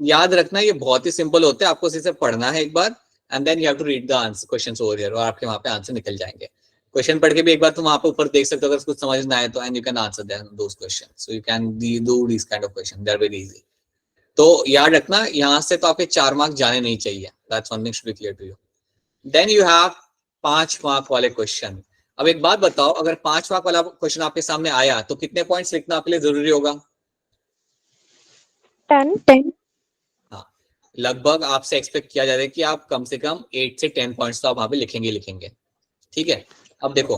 याद रखना ये बहुत ही सिंपल होते हैं, आपको इसे पढ़ना है एक बार and then you have to read the answer questions over here और आपके वहाँ पे आंसर निकल जाएंगे. क्वेश्चन पढ़ के भी एक बार तुम वहाँ पे ऊपर देख सकते हो, अगर कुछ समझ ना आए तो and you can answer them those questions. So you can do these kind of questions. They are very easy. तो याद रखना यहाँ से तो आपके 4 मार्क जाने नहीं चाहिए. That's one thing should be clear to you. Then you have 5 mark वाले क्वेश्चन. अब एक बात बताओ, अगर 5 मार्क वाला क्वेश्चन आपके सामने आया तो कितने पॉइंट्स लिखना आपके लिए जरूरी होगा? 10. हाँ, लगभग आपसे एक्सपेक्ट किया जाता है कि आप कम से कम 8 से 10 पॉइंट्स तो आप वहां पे लिखेंगे. ठीक है, अब देखो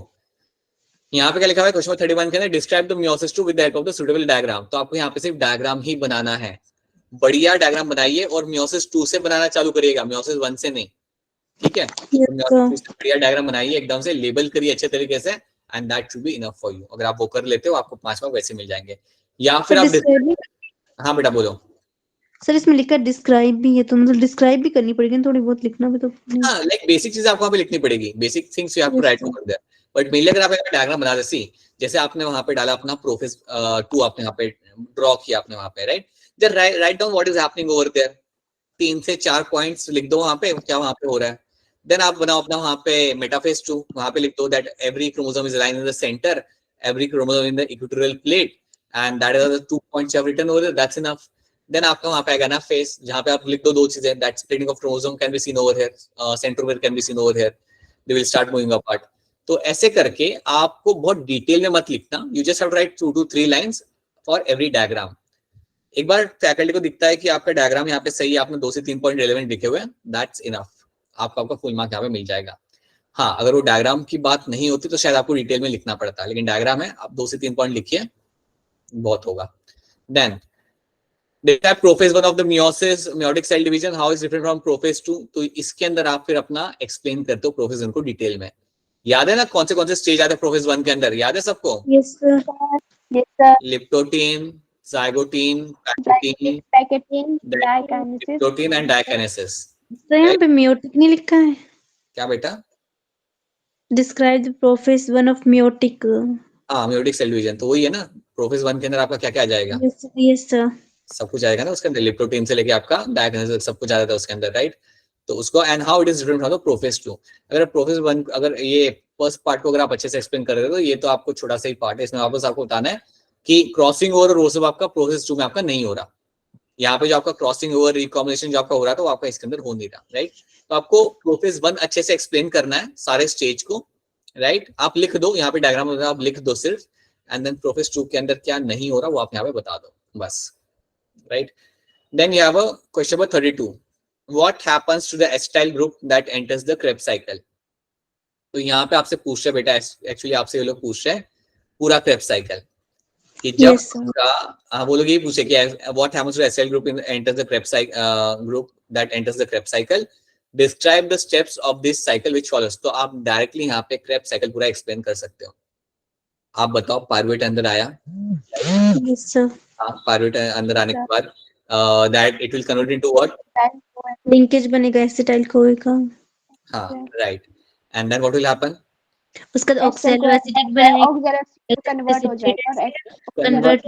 यहाँ पे क्या लिखा हुआ है क्वेश्चन 31 के अंदर, describe the meiosis two with the help of the suitable diagram. तो आपको यहाँ पे सिर्फ डायग्राम ही बनाना है. बढ़िया डायग्राम बनाइए और मियोसिस 2 से बनाना चालू करिएगा, मियोसिस 1 से नहीं. ठीक है, बढ़िया डायग्राम बनाइए, एकदम से लेबल करिए अच्छे तरीके से and that should be enough for you. अगर आप वो कर लेते हो आपको 5 मार्क वैसे मिल जाएंगे. या फिर आप हाँ बेटा बोलो. सर इसमें लिखा डिस्क्राइब भी है, तो मतलब डिस्क्राइब भी करनी पड़ेगी, थोड़ी बहुत लिखना भी तो. हाँ, लाइक बेसिक चीज आपको वहाँ पे लिखनी पड़ेगी, basic things you have to write over there. But mainly अगर आप एक डायग्राम बना देसी, जैसे आपने वहां पे डाला अपना प्रोफेस 2 आपने वहां पे ड्रॉ किया आपने वहां पे, right? Just write down what is happening over there. 3 से 4 पॉइंट्स लिख दो वहां पे, क्या वहां पे हो रहा है. देन आप बनाओ अपना वहां पे मेटाफेज 2, वहां पे लिख दो that every chromosome is aligned in the centre, every chromosome in the equatorial plate and that is the 2 points you have written over there, that's enough. Then आपका वहां पे आएगा ना फेस, जहां पे आप लिख दो 2 चीजें, that splitting of chromosome can be seen over here, centromere can be seen over here, they will start moving apart. तो ऐसे करके आपको बहुत डिटेल में मत लिखना, you just have to write 2 to 3 lines for every diagram. एक बार फैकल्टी को दिखता है कि आपका डायग्राम यहाँ पे सही है, आपने 2 से 3 पॉइंट रेलेवेंट लिखे हुए हैं, दैट्स इनफ, आपका फुल मार्क यहाँ पे मिल जाएगा. हाँ, अगर वो डायग्राम की बात नहीं होती तो शायद आपको डिटेल में लिखना पड़ता है, लेकिन डायग्राम है, आप 2 से 3 पॉइंट लिखिए, बहुत होगा. Then describe prophase 1 of the meiotic cell division, how is different from prophase 2. तो इसके अंदर आप फिर अपना एक्सप्लेन करते हो prophase 1 को डिटेल में. याद है ना कौन से स्टेज आते हैं प्रोफेज 1 के अंदर, याद है सबको? Yes sir. Yes sir. Leptotene, zygotene, pachytene, Dikinesis. Leptotene and diakinesis. तो यहाँ पे मेयोटिक नहीं लिखा है. क्या बेटा? Describe the prophase 1 of meiotic. हाँ, मेयोटिक सेल डिवीजन तो वही है ना. प्रोफेज 1 के अंदर आपका क्या क्या आ जाएगा? यस सर, सब कुछ आएगा ना उसके अंदर, लिप्टोटीन से लेके आपका डायकिनेसिस सब कुछ आ जाता है उसके अंदर, राइट? तो उसको and how it is different from the prophase 2. अगर प्रोफेज 1, अगर ये फर्स्ट पार्ट को अगर आप अच्छे से एक्सप्लेन कर रहे हो तो ये तो आपको छोटा सा ही पार्ट है, इसमें वापस आपको बताना है कि क्रॉसिंग ओवर और वो सब आपका प्रोफेज 2 में आपका नहीं हो रहा. यहाँ पे जो आपका क्रॉसिंग ओवर रिकॉम्बिनेशन जो आपका हो रहा था वो आपका इसके अंदर हो नहीं रहा, राइट? तो आपको प्रोफेज 1 अच्छे से एक्सप्लेन करना है सारे स्टेज को, राइट? आप लिख दो यहाँ पे डायग्राम में, आप लिख दो सिर्फ, एंड देन प्रोफेज 2 के अंदर क्या नहीं हो रहा वो आप यहाँ पे बता दो बस, right? Then you have a question number 32. What happens to the acetyl group that enters the Krebs cycle? तो यहाँ पे आपसे पूछ रहे बेटा, एक्चुअली आपसे ये लोग पूछ रहे हैं पूरा Krebs cycle कि जब पूरा वो लोग ये पूछे कि what happens to the acetyl group enters the Krebs group that enters the Krebs cycle? Describe the steps of this cycle which follows. तो आप डायरेक्टली यहाँ पे Krebs cycle पूरा एक्सप्लेन कर सकते हो. आप बताओ, पायरुवेट अंदर आया? Yes sir. हाँ, पायरुवेट अंदर आने के बाद that it will convert into what? Linkage बनेगा एसिटाइल कोए का. हाँ, right. And then what will happen? उसका ऑक्सैलो एसिडिक बनेगा, कन्वर्ट हो जाएगा और कन्वर्ट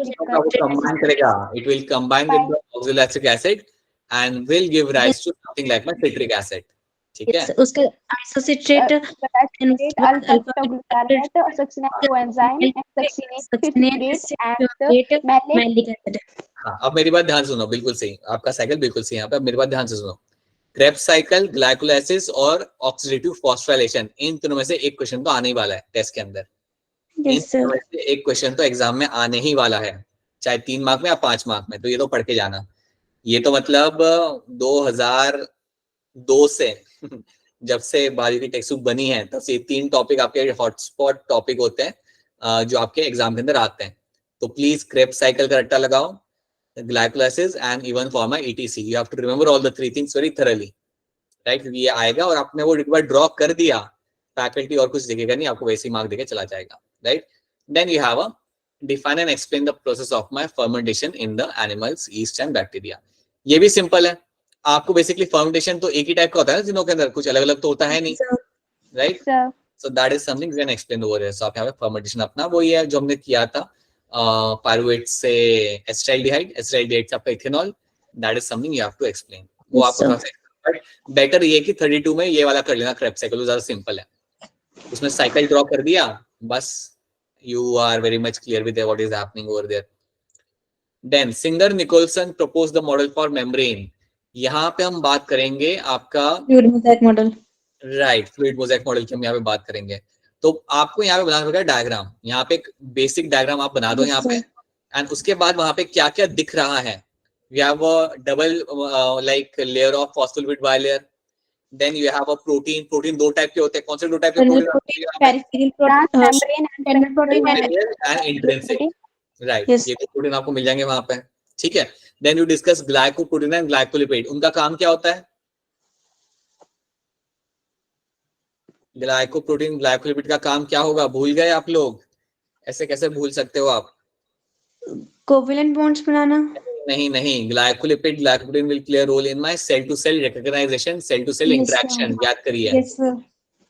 combine करेगा. It will combine with the oxaloacetic acid and will give rise to something like my citric acid. ठीक है? उसका आइसोसिट्रेट अल्फा ग्लूटामेट और succinate coenzyme and succinate and malic acid. हाँ, अब मेरी बात ध्यान सुनो, बिल्कुल सही, आपका साइकिल बिल्कुल सही. यहाँ पे अब मेरी बात ध्यान से सुनो. क्रेब्स साइकिल, ग्लाइकोलाइसिस और ऑक्सीडेटिव फॉस्फोराइलेशन, इन तीनों में से एक क्वेश्चन तो आने ही वाला है टेस्ट के अंदर. इन तीनों में से एक क्वेश्चन तो एग्जाम में आने ही वाला है, चाहे 3 मार्क में या 5 मार्क में, तो ये तो पढ़ के जाना. ये तो मतलब 2002 से जब से बायो की टेक्स्ट बुक बनी है तब से 3 टॉपिक आपके हॉटस्पॉट टॉपिक होते हैं जो आपके एग्जाम के अंदर आते हैं। तो प्लीज क्रेब्स साइकिल का रट्टा लगाओ, ग्लाइकोलाइसिस एंड इवन फॉर्मा ETC, you have to remember all the 3 things very thoroughly, right. ये आएगा और आपने वो एक बार ड्रॉ कर दिया, फैकल्टी और कुछ देखेगा नहीं, आपको वैसे ही मार्क देके चला जाएगा, right. Then you have a define and explain the process of my fermentation in the animals, yeast and bacteria. ये भी सिंपल है, आपको बेसिकली फर्मेंटेशन तो एक ही टाइप का होता है ना तीनों के अंदर, कुछ अलग अलग तो होता है नहीं, right. Sir. So that is something you can explain over here. सो आप यहाँ पे फर्मेंटेशन अपना वही है जो हमने किया था, पायरुवेट से एसिटाइलडिहाइड, एसिटाइलडिहाइड से आपका ethanol, that is something you have to explain. वो आपको थोड़ा सा बेटर ये कि 32 में ये वाला कर लेना, क्रेब्स साइकिल ज्यादा सिंपल है, उसमें साइकिल ड्रॉ कर दिया बस, you are very much clear with what is happening over there. Then Singer Nicholson proposed the model for membrane. यहाँ पे हम बात करेंगे आपका fluid mosaic model, right, fluid mosaic model की हम यहाँ पे बात करेंगे। तो आपको यहाँ पे बनाना पड़ेगा डायग्राम, यहाँ पे एक बेसिक डायग्राम आप बना दो यहाँ पे, एंड उसके बाद वहां पे क्या क्या दिख रहा है। We have a double like layer of phospholipid bilayer. Then you have a protein. Protein 2 type के होते हैं, कौन से 2 टाइप के protein? Peripheral Transmembrane and protein and intrinsic, right. Yes. ये तो प्रोटीन आपको मिल जाएंगे वहां पे, ठीक है। Then you discuss glycoprotein and glycolipid, उनका काम क्या होता है? ग्लाइकोप्रोटीन ग्लाइकोलिपिड का काम क्या होगा, भूल गए आप लोग? ऐसे कैसे भूल सकते हो आप? कोवेलेंट बॉन्ड्स बनाना। नहीं नहीं, glycolipid glycoprotein will play a role in my cell to cell recognition, cell to cell Yes, interaction, sir. याद करिए। यस सर,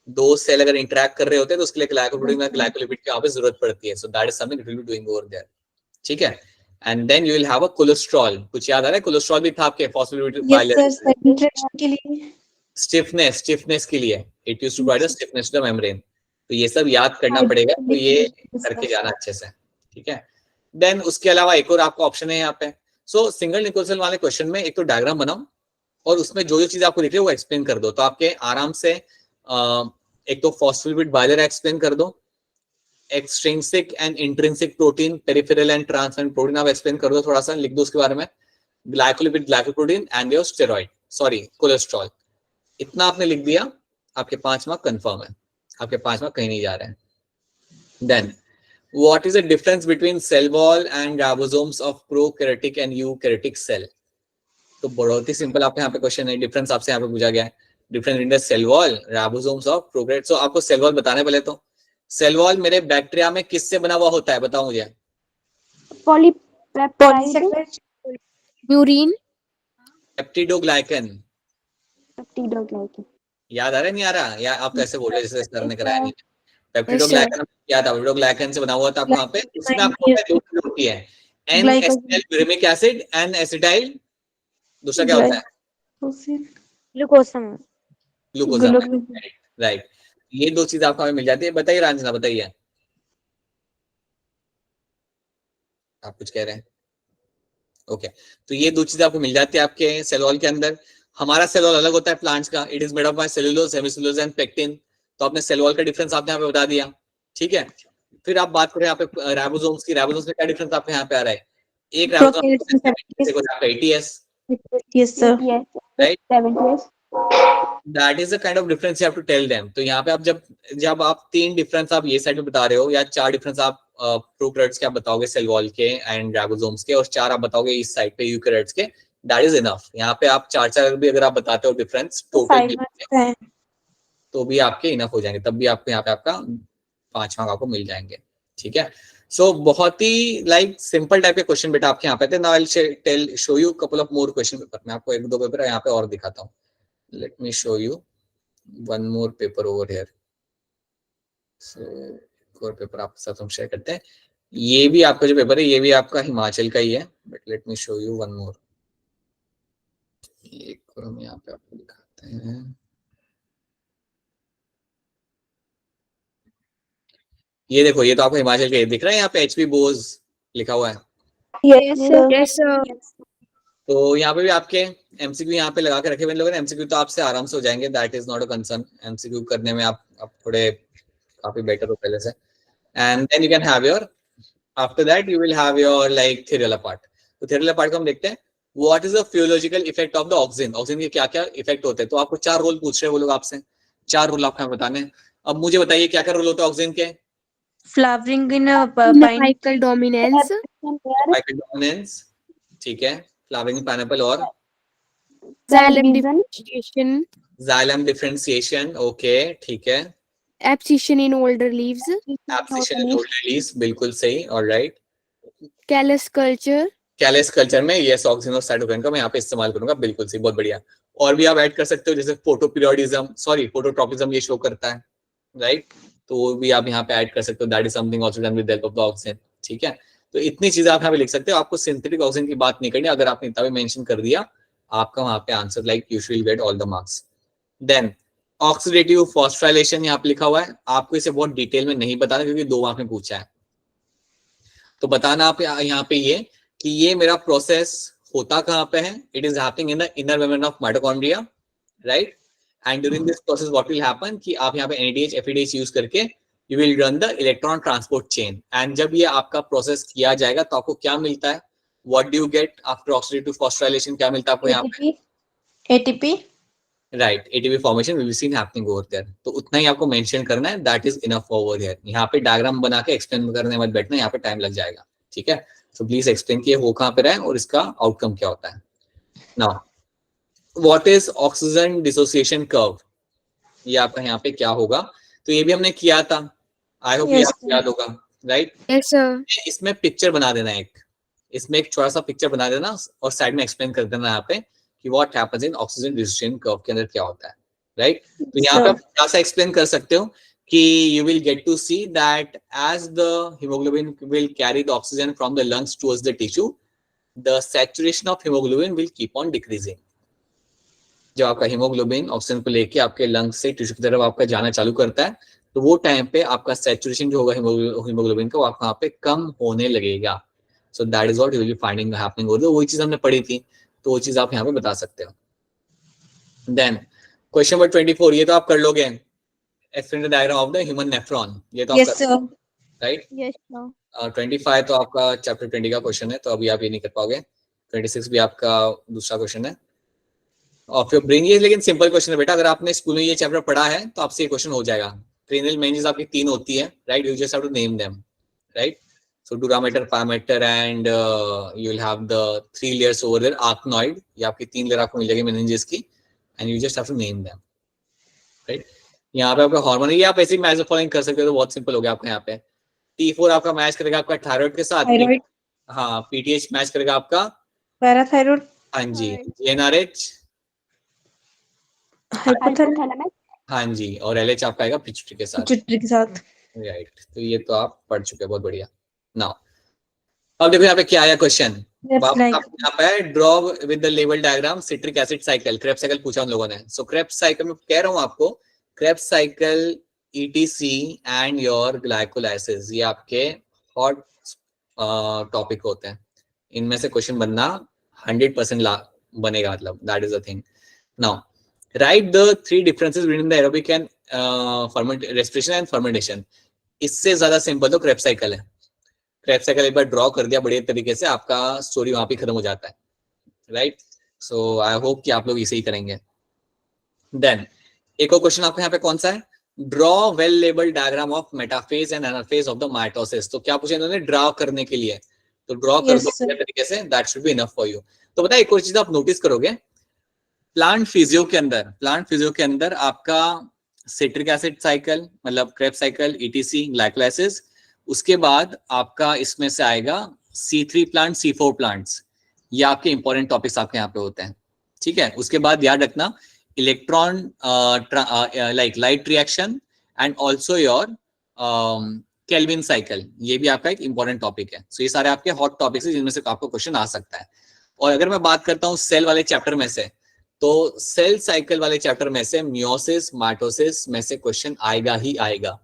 2 सेल अगर इंटरेक्ट कर रहे होते हैं तो उसके लिए ग्लाइकोप्रोटीन और ग्लाइकोलिपिड की वहां पे जरूरत पड़ती है। So that is something it will be doing over there, ठीक है। And then you will have a cholesterol, कुछ याद आ रहा है? कोलेस्ट्रॉल भी था आपके phospholipid yes bilayer, sir, interaction के लिए, स्टिफनेस के लिए, it used to provide the stiffness to the membrane. तो ये सब याद करना पड़ेगा, तो ये करके जाना अच्छे से, ठीक है। देन उसके अलावा एक और आपका ऑप्शन है यहाँ पे। सो सिंगल निकोल्सन वाले क्वेश्चन में एक तो डायग्राम बनाओ और उसमें जो जो चीज आपको दिख रही है वो एक्सप्लेन कर दो, तो आपके आराम से एक तो फॉस्फोलिपिड बाइलर एक्सप्लेन कर दो, extrinsic and intrinsic protein, peripheral and transmembrane protein आप एक्सप्लेन कर दो, थोड़ा सा लिख दो उसके बारे में, glycolipid glycoprotein and your steroid, sorry cholesterol. इतना आपने लिख दिया, आपके 5 मार्क कंफर्म है, आपके 5 मार्क कहीं नहीं जा रहे हैं। Then what is the difference between cell wall and ribosomes of prokaryotic and eukaryotic cell? तो बहुत ही सिंपल आपके यहाँ पे क्वेश्चन है, डिफरेंस आपसे यहाँ पे पूछा गया है, difference between the cell wall, ribosomes of prokaryote. So आपको सेल वॉल बताने पहले तो, सेल वॉल मेरे बैक्टीरिया में किससे बना हुआ होता है, बताओ मुझे? Polypeptide. Murein, peptidoglycan, Peptidoglycan. याद आ रहा है नहीं आ रहा? या आप कैसे बोल रहे जैसे सर ने कराया नहीं? Yes, पेप्टिडोग्लाइकन क्या था? पेप्टिडोग्लाइकन से बना हुआ था आपको वहां पे, उसमें आपको दो चीजें होती है, N acetyl uremic acid, N acetyl, दूसरा क्या होता है? ग्लूकोसम, ग्लूकोजामाइड, राइट। ये 2 चीज आपको हमें मिल जाती है। बताइए रंजना, बताइए, आप कुछ कह रहे हैं? ओके, तो ये 2 चीजें आपको मिल जाती है आपके सेल वॉल के अंदर। हमारा सेल वॉल अलग होता है प्लांट्स का, it is made up by cellulose, hemicellulose and pectin. तो आपने सेल वॉल का डिफरेंस आपने यहाँ पे बता दिया, ठीक है। फिर आप बात करें यहाँ पे राइबोसोम्स की, राइबोसोम्स में क्या डिफरेंस आपके यहाँ पे आ रहा है? एक ribosome ATS, yes sir, right, 70s. That is the kind of difference you have to tell them. तो यहाँ पे आप जब आप 3 डिफरेंस आप ये साइड में बता रहे हो, या 4 डिफरेंस आप प्रोकैरियोट्स के आप बताओगे सेल वॉल के एंड राइबोसोम्स के, और 4 आप बताओगे इस साइड पे यूकैरियोट्स के, दैट इज इनफ। यहाँ पे आप 4 भी अगर आप बताते हो डिफरेंस टोटल, तो भी आपके इनफ हो जाएंगे, तब भी आपको यहाँ पे आपका 5 मार्क आपको मिल जाएंगे, ठीक है। सो बहुत ही लाइक सिंपल टाइप के क्वेश्चन बेटा आपके यहाँ पे थे। Now I will tell show you couple of more question paper. मैं आपको 1-2 पेपर यहाँ पे और दिखाता हूँ। Let me show you one more paper over here. So एक और पेपर आपके साथ हम शेयर करते हैं। ये भी आपका जो पेपर है ये भी आपका हिमाचल का ही है, but let me show you one मोर। एक और हम यहाँ पे आपको दिखाते हैं। ये देखो, ये तो आपको हिमाचल के दिख रहा है, यहाँ पे HP बोस लिखा हुआ है। यस सर, तो यहाँ पे भी आपके MCQ यहाँ पे लगा के रखे हुए लोगों ने। MCQ तो आपसे आराम से हो जाएंगे, that is not a concern. MCQ करने में आप थोड़े काफी बेटर हो पहले से। And then you can have your, after that you will have your like theory वाला पार्ट। तो थ्योरी वाला पार्ट को हम देखते हैं। What is the physiological effect of the oxygen, oxygen के क्या क्या इफेक्ट होते हैं। तो आपको 4 रोल पूछ रहे हैं वो लोग आपसे, 4 रोल आपको बताने हैं। अब मुझे बताइए क्या क्या रोल होता है ऑक्सीजन के। फ्लावरिंग इन Physical dominance, डोमिनेंस, ठीक है, फ्लावरिंग पाइनएप्पल, और xylem differentiation, xylem differentiation, okay ठीक है, abscission in older leaves, abscission in older leaves, बिल्कुल सही, ऑलराइट। callus culture, कैलेस कल्चर में यस ऑक्सीजन और साइटोकाइन का मैं यहाँ पे इस्तेमाल करूंगा, बिल्कुल सही, बहुत बढ़िया। और भी आप ऐड कर सकते हो, जैसे फोटोट्रोपिज्म ये शो करता है, राइट, तो वो भी आप यहाँ पे ऐड कर सकते हो, that is something also done with the help of the oxygen, ठीक है। तो इतनी चीजें आप यहाँ पे लिख सकते हो, आपको सिंथेटिक ऑक्सीजन की बात नहीं करनी, अगर आपने इतना भी मेंशन कर दिया आपका वहां पे answer like you will get all the marks. Then oxidative phosphorylation यहाँ पे लिखा हुआ है, आपको इसे बहुत डिटेल में नहीं बताना क्योंकि 2 मार्क में पूछा है, तो बताना आप यहाँ पे ये कि ये मेरा प्रोसेस होता कहाँ पे है, it is happening in the inner membrane of mitochondria, right, and during this process what will happen कि आप यहाँ पे NADH FADH यूज करके you will run the electron transport chain, and जब ये आपका प्रोसेस किया जाएगा तो आपको क्या मिलता है, what do you get after oxidative phosphorylation, क्या मिलता है आपको यहाँ पे, ATP, right, ATP formation will be seen happening over there, तो उतना ही आपको मेंशन करना है, that is enough over here. यहाँ पे डायग्राम बना के एक्सप्लेन करने मत बैठना, यहाँ पे टाइम लग जाएगा, ठीक है। सो प्लीज एक्सप्लेन किए हो कहाँ पे रहे और इसका आउटकम क्या होता है। Now what is oxygen dissociation curve, ये आपका यहाँ पे क्या होगा, तो ये भी हमने किया था, आई होप ये आपको याद होगा, राइट। yes sir, इसमें पिक्चर बना देना, इसमें एक छोटा सा पिक्चर बना देना और साइड में एक्सप्लेन कर देना यहाँ पे कि what happens in oxygen dissociation curve के अंदर क्या होता है, राइट। तो यहाँ पे आप थोड़ा सा एक्सप्लेन कर सकते हो कि you will get to see that as the hemoglobin will carry the oxygen from the lungs towards the tissue, the saturation of hemoglobin will keep on decreasing. जब आपका हीमोग्लोबिन ऑक्सीजन को लेके आपके लंग्स से टिश्यू की तरफ आपका जाना चालू करता है, तो वो टाइम पे आपका सैचुरेशन जो होगा हीमोग्लोबिन का वो आपका वहाँ पे कम होने लगेगा। सो that is what you will be finding happening over, वही चीज हमने पढ़ी थी, तो वो चीज आप यहाँ पे बता सकते हो। देन क्वेश्चन नंबर 24, ये तो आप कर लोगे, explain the diagram of the human nephron, ये तो yes आप sir, Yes, sir. 25 तो आपका चैप्टर 20 का क्वेश्चन है, तो अभी आप ये नहीं कर पाओगे। 26 भी आपका दूसरा क्वेश्चन है ऑफ योर ब्रेन, ये लेकिन सिंपल क्वेश्चन है बेटा, अगर आपने स्कूल में ये चैप्टर पढ़ा है तो आपसे ये क्वेश्चन हो जाएगा। क्रेनियल मेनिंजेस आपकी 3 होती है, right, you just have to name them, right. So dura mater, pia mater and you will have the 3 layers over there, arachnoid, ये आपकी 3 लेयर आपको मिल जाएगी मेनिंजेस की, and you just have to name them, right. यहाँ पे आपका हार्मोन, ये आप ऐसे ही मैच फॉलोइंग कर सकते हो, तो बहुत सिंपल हो गया आपका। यहाँ पे T4 आपका मैच करेगा आपका थायराइड के साथ, थायराइड, हाँ, PTH मैच करेगा आपका, पैराथायराइड, हाँ जी, GnRH, हाइपोथैलेमस, Hypothalamus. हाँ जी, और LH आपका आएगा पिट्यूटरी के साथ, पिट्यूटरी के साथ। राइट। तो ये तो आप पढ़ चुके हैं, बहुत बढ़िया। नाउ अब देखो यहाँ पे क्या आया क्वेश्चन, यहाँ पे draw with the level diagram citric acid cycle, Krebs cycle पूछा उन लोगों ने। सो क्रेब्स साइकिल में कह रहा हूँ आपको, Krebs cycle, ETC and your glycolysis, ये आपके हॉट टॉपिक होते हैं, इनमें से क्वेश्चन बनना 100% बनेगा, मतलब that is the thing. Now right the 3 differences between the aerobic and respiration and fermentation, इससे ज्यादा सिंपल तो क्रेब्स साइकिल है। क्रेब्स साइकिल एक बार ड्रॉ कर दिया बढ़िया तरीके से, आपका स्टोरी वहां पे खत्म हो जाता है, राइट। सो आई होप कि आप लोग इसे ही करेंगे। देन एक और क्वेश्चन आपका यहाँ पे कौन सा है, draw well labelled diagram of metaphase and anaphase of the mitosis, तो क्या पूछा इन्होंने, ड्रॉ करने के लिए, तो ड्रॉ कर दो बढ़िया तरीके से, that should be enough for you. तो पता है एक और चीज आप नोटिस करोगे, प्लांट फिजियो के अंदर आपका सिट्रिक एसिड साइकिल, मतलब क्रेब्स साइकिल, ETC, ग्लाइकोलाइसिस, उसके बाद आपका इसमें से आएगा C3 प्लांट, C4 प्लांट्स, ये आपके इंपॉर्टेंट टॉपिक्स आपके यहाँ पे होते हैं, ठीक है। उसके बाद याद रखना electron like light reaction and also your Calvin cycle, ये भी आपका एक इंपॉर्टेंट टॉपिक है। सो ये सारे आपके हॉट टॉपिक्स हैं जिनमें से आपको क्वेश्चन आ सकता है। और अगर मैं बात करता हूँ सेल वाले चैप्टर में से, तो सेल साइकिल वाले चैप्टर में से मियोसिस, माइटोसिस में से क्वेश्चन आएगा ही आएगा,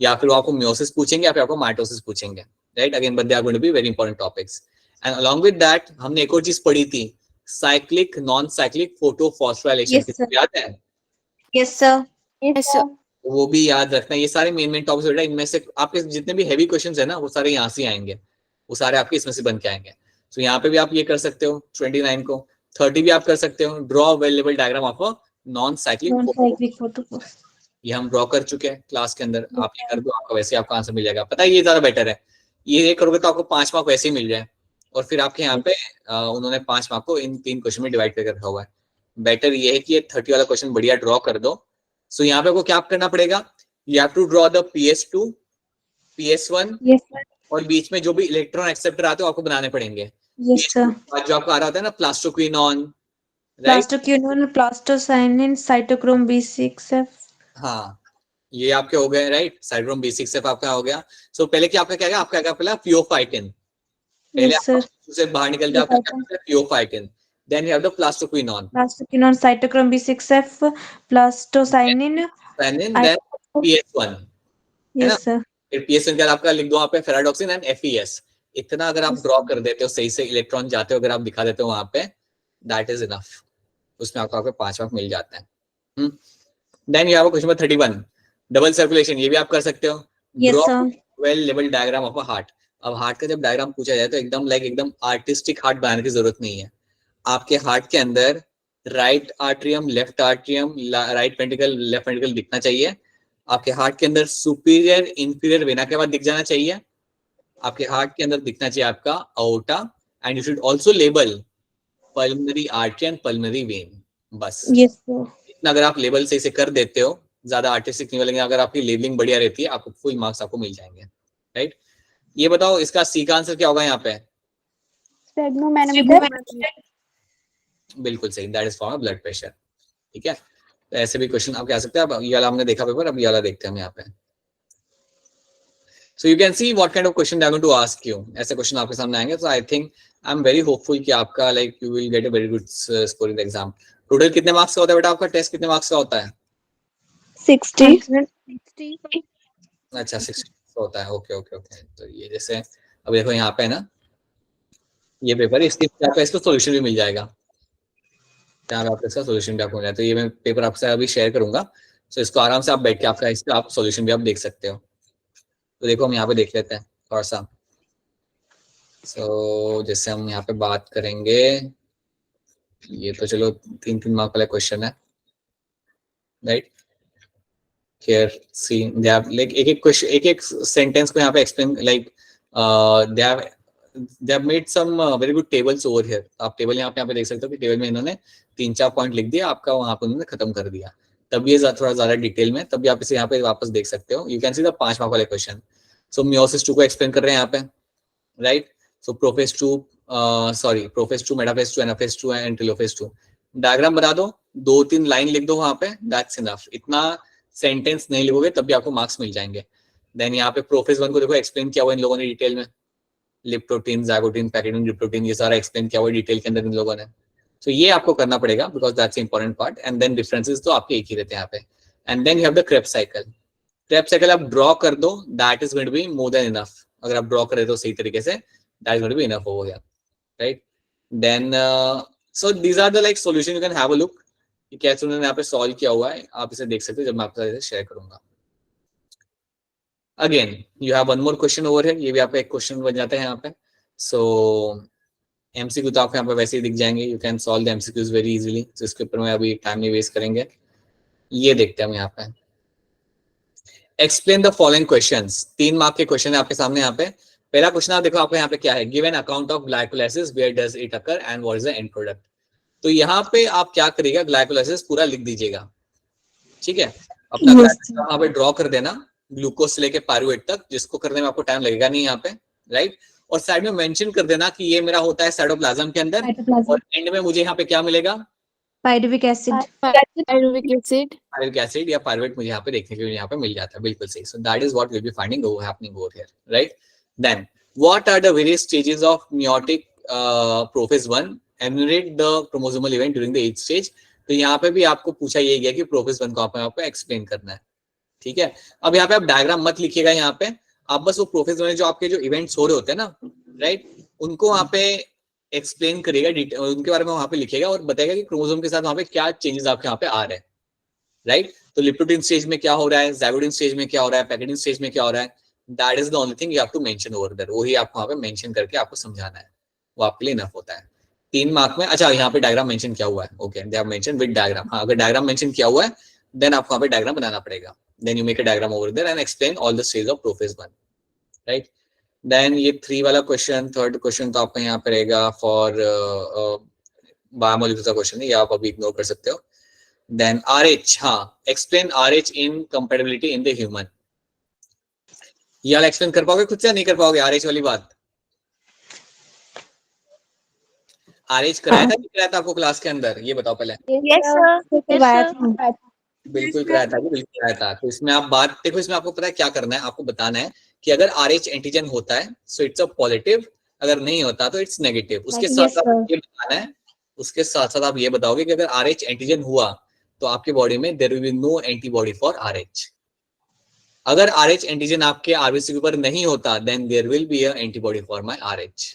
या फिर वो आपको मियोसिस पूछेंगे या फिर आपको माइटोसिस पूछेंगे, right. Again but they are going to be very important topics. And along with that हमने एक और चीज पढ़ी थी, साइक्लिक नॉन साइक्लिक फोटोफॉस्फोराइलेशन, याद है? यस सर, yes sir, वो भी याद रखना, ये सारे मेन टॉपिक्स बेटा, इनमें से आपके जितने भी हैवी क्वेश्चंस है ना वो सारे यहाँ से आएंगे, वो सारे आपके इसमें से बन के आएंगे। तो यहाँ पे भी आप ये कर सकते हो 29 को, 30 भी आप कर सकते हो, ड्रॉ वेल लेवल diagram of a non cyclic photo. ये हम ड्रॉ कर चुके हैं क्लास के अंदर, आप ये कर दो, आपका वैसे आपका आंसर मिल जाएगा। पता है ये ज्यादा बेटर है, ये करोगे तो आपको 5 मार्क वैसे ही मिल जाए, और फिर आपके यहाँ पे उन्होंने 5 मार्क को इन 3 क्वेश्चन में डिवाइड करके रखा हुआ है। बेटर ये है कि ये 30 वाला क्वेश्चन बढ़िया ड्रॉ कर दो। सो यहाँ पे आपको क्या करना पड़ेगा, you have to draw the PS2, PS1 और बीच में जो भी इलेक्ट्रॉन एक्सेप्टर आते हैं आपको बनाने पड़ेंगे। जो आपको आ रहा होता है ना plastoquinone, plastoquinone, plastocyanin, cytochrome B6F। हाँ ये आपके हो गए, राइट। साइटोक्रोम B6F आपका हो गया। सो पहले क्या आपका क्या है, आपका क्या पहला फियोफाइटिन, पहले से बाहर निकल जाए आपका क्या है pheophytin, then you have the plastoquinone, cytochrome B6F, plastocyanin, then PS1 है ना। फिर PS1 का आपका लिख दो वहाँ पे फेराडॉक्सिन एंड FES। इतना अगर आप ड्रॉ कर देते हो सही से, इलेक्ट्रॉन जाते हो अगर आप दिखा देते हो वहां पे, दैट इज इनफ, उसमें आपको 5 मार्क मिल जाते हैं। Then you have question number 31, double circulation, ये भी आप कर सकते हो। ड्रॉ वेल लेवल डायग्राम ऑफ अ हार्ट। अब हार्ट का जब डायग्राम पूछा जाए तो एकदम आर्टिस्टिक हार्ट बनाने की जरूरत नहीं है। आपके हार्ट के अंदर right atrium, left atrium, right ventricle, left ventricle दिखना चाहिए। आपके हार्ट के अंदर सुपीरियर इंफीरियर वेना के बाद दिख जाना चाहिए। आपके हार्ट के अंदर दिखना चाहिए आपका aorta, and you should also label pulmonary artery and pulmonary vein. बस इतना अगर आप लेबल से इसे कर देते हो, ज्यादा आर्टिस्टिक नहीं लगेंगे। अगर आपकी लेबलिंग बढ़िया रहती है, आपको फुल मार्क्स आपको मिल जाएंगे, राइट। ये बताओ इसका सी का आंसर क्या होगा यहाँ पे? बिल्कुल सही, that is for blood pressure. ठीक है, तो ऐसे भी क्वेश्चन आप कह सकते हैं। अब ये वाला हमने देखा पेपर, अब ये वाला देखते हैं हम यहाँ पे। So you can see what kind of question they are going to ask you. ऐसे क्वेश्चन आपके सामने आएंगे, तो I think I'm very hopeful कि आपका like you will get a very good score in the exam. Total कितने मार्क्स का होता है बेटा आपका टेस्ट, कितने मार्क्स का होता है? 60। अच्छा 60 होता है, ओके ओके ओके। तो ये जैसे अब देखो यहाँ पे है ना ये पेपर, इसके इसका सोल्यूशन भी मिल जाएगा, आपका इसका सोल्यूशन भी आपको मिल जाएगा। तो ये मैं पेपर आपसे अभी शेयर करूंगा, तो इसको आराम से आप बैठ के आपका इसका आप सोल्यूशन भी आप देख सकते हो। तो देखो हम यहाँ पे देख लेते हैं थोड़ा सा। सो जैसे हम यहाँ पे बात करेंगे, ये तो चलो 3 मार्क वाला क्वेश्चन है, right. Here see they have like एक क्वेश्चन, एक सेंटेंस को यहाँ पे explain, like they have made some very good tables over here. आप टेबल यहाँ पे देख सकते हो कि टेबल में इन्होंने 3-4 पॉइंट लिख दिया, आपका वहां पर उन्होंने खत्म कर दिया। तब ये थोड़ा ज्यादा डिटेल में, तब भी आप इसे यहाँ पे वापस देख सकते हो। You can see the 5 mark वाले क्वेश्चन। सो मियोसिस 2 को एक्सप्लेन कर रहे हैं यहाँ पे, right. So prophase 2, metaphase 2, anaphase 2 and telophase 2। Diagram बना दो, 2-3 लाइन लिख दो वहां पे, दैट्स इनफ। इतना सेंटेंस नहीं लिखोगे तब भी आपको मार्क्स मिल जाएंगे। देन यहाँ पे प्रोफेज 1 को देखो एक्सप्लेन किया हुआ इन लोगों ने डिटेल में, लिप्टोटिन, ज़ाइगोटिन, पैकेटिन, रिप्टोटिन, ये सारा एक्सप्लेन किया हुआ डिटेल के अंदर इन लोगों ने। तो ये आपको करना पड़ेगा because that's important part. And then differences तो आपके एक ही रहते हैं यहाँ पे। And then you have the Krebs cycle. Krebs cycle आप ड्रॉ कर दो, that is going to be more than enough. अगर आप ड्रॉ कर देते हो सही तरीके से, that is going to be enough over here, right. Then so these are the like solution, you can have a look कि कैसे उन्होंने यहाँ पे सॉल्व किया हुआ है। आप इसे देख सकते हो जब मैं आपके साथ शेयर करूंगा। Again you have one more question over here, ये भी आपका एक क्वेश्चन बन जाता है यहाँ पे। सो एमसीक्यू तो आपको यहाँ पे वैसे ही दिख जाएंगे, you can solve the MCQs very easily. तो इसके ऊपर में अभी टाइम नहीं वेस्ट करेंगे। ये देखते हैं हम यहाँ पे, explain the following questions. 3 mark के क्वेश्चन है आपके सामने यहाँ पे। पहला क्वेश्चन आप देखो आपको यहाँ पे क्या है, give an account of glycolysis, where does it occur and what is the end product. तो यहाँ पे आप क्या करिएगा, ग्लाइकोलाइसिस पूरा लिख दीजिएगा, ठीक है। अपना ग्लाइकोलाइसिस वहां पे ड्रॉ कर देना, ग्लूकोज से लेके पायरुवेट तक, जिसको करने में आपको टाइम लगेगा नहीं यहाँ पे, राइट। और साइड में मेंशन कर देना कि ये मेरा होता है साइटोप्लाज्म के अंदर, और एंड में मुझे यहाँ पे क्या मिलेगा, पायरुविक एसिड या पायरुवेट मुझे यहाँ पे देखने के लिए यहाँ पे मिल जाता है। बिल्कुल सही। So that is what will be finding over happening over here, right. Then what are the various stages of meiotic prophase 1, enumerate the chromosomal event during the 8th stage. तो यहाँ पे भी आपको पूछा यही गया कि प्रोफेज 1 को आपको एक्सप्लेन करना है, ठीक है। अब यहाँ पे आप डायग्राम मत लिखिएगा, यहाँ पे आप बस वो प्रोफेज 1 जो आपके जो इवेंट्स हो रहे होते हैं ना, राइट, उनको वहाँ पे एक्सप्लेन करिएगा, उनके बारे में वहां पे लिखिएगा और बताएगा कि क्रोमोसोम के साथ वहां पे क्या चेंजेस आपके यहाँ पे आ रहे हैं, राइट। तो लिप्टोटिन स्टेज में क्या हो रहा है, ज़ाइगोटिन स्टेज में क्या हो रहा है, पैकेटिन स्टेज में क्या हो रहा है, that is the only thing you have to mention over there. वही आपको वहां पे मेंशन करके आपको समझाना है, वो आपके लिए इनफ होता है 3 मार्क में। अच्छा यहाँ पे डायग्राम मेंशन किया हुआ है, okay they have mention with diagram. हाँ अगर डायग्राम मेंशन किया हुआ है देन आपको वहाँ पे डायग्राम बनाना पड़ेगा, then you make a diagram over there and explain all the stage of prophase 1, right. Then ये 3 वाला क्वेश्चन, थर्ड क्वेश्चन तो आपका यहाँ पे रहेगा फॉर बायोमोलिक्यूल्स का क्वेश्चन है, ये आप अभी इग्नोर कर सकते हो। देन RH, हाँ explain RH in compatibility in the human. ये वाला एक्सप्लेन कर पाओगे खुद से, नहीं कर पाओगे RH वाली बात? RH कराया था नहीं कराया था आपको क्लास के अंदर, ये बताओ पहले। बिल्कुल कराया था, बिल्कुल कराया था। तो इसमें आप बात देखो, इसमें आपको पता है क्या करना है, आपको बताना है कि अगर RH एंटीजन होता है सो इट्स अ पॉजिटिव, अगर नहीं होता तो इट्स नेगेटिव। उसके साथ साथ ये बताना है, उसके साथ साथ आप ये बताओगे कि अगर RH एंटीजन हुआ तो आपके बॉडी में there will be no antibody for RH। अगर RH एंटीजन आपके आरबीसी के ऊपर नहीं होता then there will be a antibody for my RH।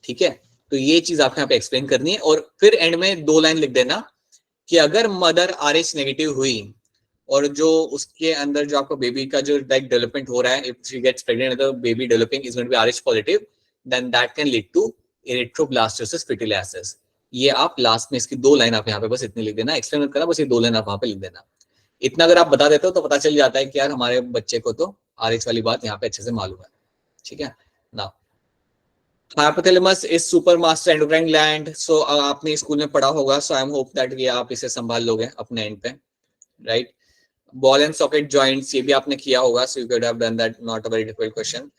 ठीक है, तो ये चीज आपको यहाँ पे एक्सप्लेन करनी है। और फिर एंड में 2 लाइन लिख देना कि अगर मदर RH नेगेटिव हुई और जो उसके अंदर जो आपका बेबी का जो लाइक डेवलपमेंट हो रहा है, if she gets pregnant the baby developing is going to be RH positive then that can lead to erythroblastosis fetalis. ये आप लास्ट में इसकी 2 लाइन आप यहाँ पे बस इतनी लिख देना, एक्सप्लेन मत करना, बस ये 2 लाइन आप वहां पे लिख देना। इतना अगर आप बता देते हो तो पता चल जाता है कि यार हमारे बच्चे को तो RH वाली बात यहाँ पे अच्छे से मालूम है। ठीक है, now hypothalamus is super master endocrine gland. So आपने स्कूल में पढ़ा होगा, so I am hope that ये आप इसे संभाल लोगे अपने एंड पे, right. Ball and socket joints ये भी आपने किया होगा, so you could have done that, not a very difficult question.